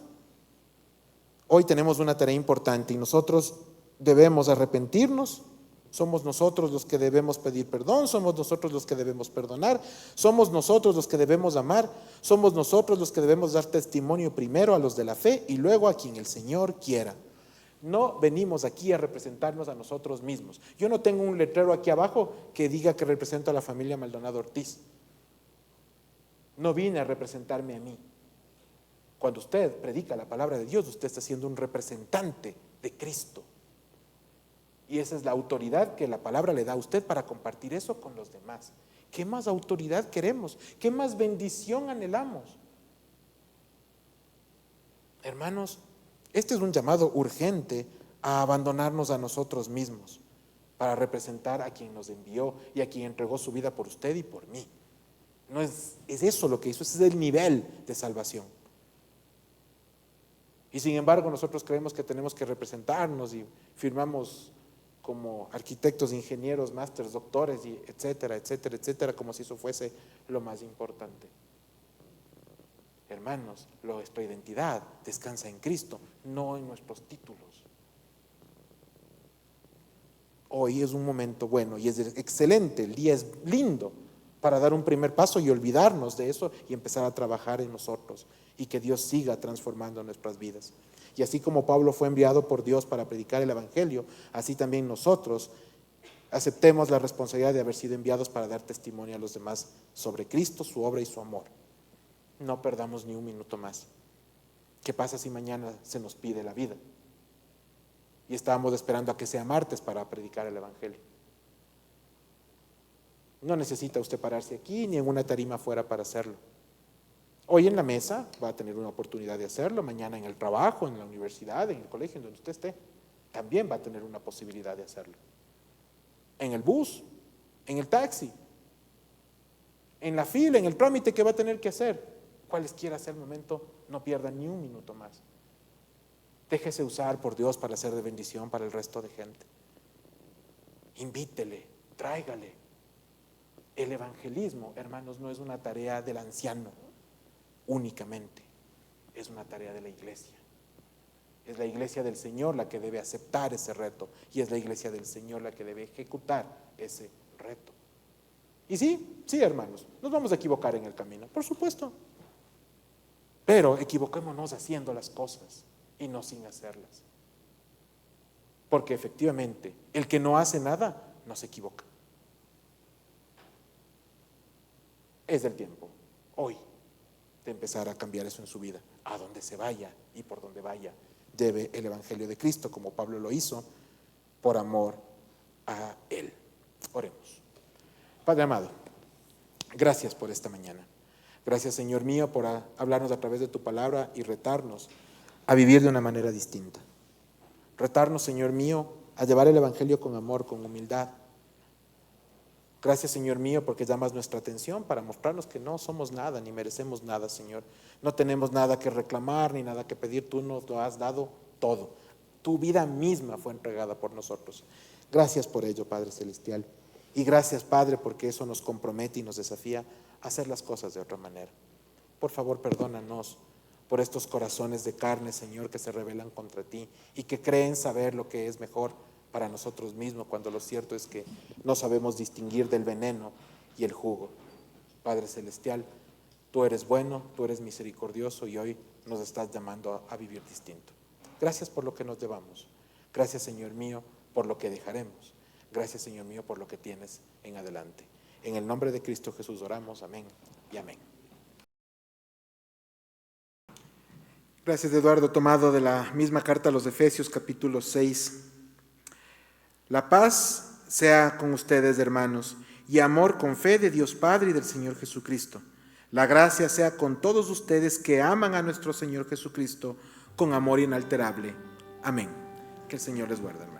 hoy tenemos una tarea importante y nosotros debemos arrepentirnos. Somos nosotros los que debemos pedir perdón, somos nosotros los que debemos perdonar, somos nosotros los que debemos amar, somos nosotros los que debemos dar testimonio primero a los de la fe y luego a quien el Señor quiera. No venimos aquí a representarnos a nosotros mismos. Yo no tengo un letrero aquí abajo que diga que represento a la familia Maldonado Ortiz. No vine a representarme a mí. Cuando usted predica la palabra de Dios, usted está siendo un representante de Cristo. Y esa es la autoridad que la palabra le da a usted para compartir eso con los demás. ¿Qué más autoridad queremos? ¿Qué más bendición anhelamos? Hermanos, este es un llamado urgente a abandonarnos a nosotros mismos para representar a quien nos envió y a quien entregó su vida por usted y por mí. No es eso lo que hizo, ese es el nivel de salvación. Y sin embargo nosotros creemos que tenemos que representarnos y firmamos como arquitectos, ingenieros, másters, doctores, y etcétera, etcétera, etcétera, como si eso fuese lo más importante. Hermanos, nuestra identidad descansa en Cristo, no en nuestros títulos. Hoy es un momento bueno y es excelente, el día es lindo para dar un primer paso y olvidarnos de eso y empezar a trabajar en nosotros y que Dios siga transformando nuestras vidas. Y así como Pablo fue enviado por Dios para predicar el evangelio, así también nosotros aceptemos la responsabilidad de haber sido enviados para dar testimonio a los demás sobre Cristo, su obra y su amor. No perdamos ni un minuto más. ¿Qué pasa si mañana se nos pide la vida? Y estábamos esperando a que sea martes para predicar el evangelio. No necesita usted pararse aquí ni en una tarima afuera para hacerlo. Hoy en la mesa va a tener una oportunidad de hacerlo, mañana en el trabajo, en la universidad, en el colegio, en donde usted esté, también va a tener una posibilidad de hacerlo. En el bus, en el taxi, en la fila, en el trámite que va a tener que hacer, cualesquiera sea el momento, no pierda ni un minuto más. Déjese usar por Dios para ser de bendición para el resto de gente. Invítele, tráigale. El evangelismo, hermanos, no es una tarea del anciano únicamente, es una tarea de la iglesia. Es la iglesia del Señor la que debe aceptar ese reto y es la iglesia del Señor la que debe ejecutar ese reto. Y sí, hermanos, nos vamos a equivocar en el camino, por supuesto, pero equivoquémonos haciendo las cosas y no sin hacerlas, porque efectivamente el que no hace nada no se equivoca. Es del tiempo, hoy, de empezar a cambiar eso en su vida. A donde se vaya y por donde vaya, lleve el evangelio de Cristo, como Pablo lo hizo, por amor a Él. Oremos. Padre amado, gracias por esta mañana. Gracias, Señor mío, por hablarnos a través de tu palabra y retarnos a vivir de una manera distinta. Retarnos, Señor mío, a llevar el evangelio con amor, con humildad. Gracias, Señor mío, porque llamas nuestra atención para mostrarnos que no somos nada, ni merecemos nada, Señor. No tenemos nada que reclamar, ni nada que pedir. Tú nos lo has dado todo. Tu vida misma fue entregada por nosotros. Gracias por ello, Padre Celestial. Y gracias, Padre, porque eso nos compromete y nos desafía a hacer las cosas de otra manera. Por favor, perdónanos por estos corazones de carne, Señor, que se rebelan contra ti y que creen saber lo que es mejor para nosotros mismos, cuando lo cierto es que no sabemos distinguir del veneno y el jugo. Padre Celestial, tú eres bueno, tú eres misericordioso y hoy nos estás llamando a vivir distinto. Gracias por lo que nos llevamos. Gracias, Señor mío, por lo que dejaremos. Gracias, Señor mío, por lo que tienes en adelante. En el nombre de Cristo Jesús oramos, amén y amén. Gracias, Eduardo, tomado de la misma carta a los Efesios, capítulo 6. La paz sea con ustedes, hermanos, y amor con fe de Dios Padre y del Señor Jesucristo. La gracia sea con todos ustedes que aman a nuestro Señor Jesucristo con amor inalterable. Amén. Que el Señor les guarde, hermanos.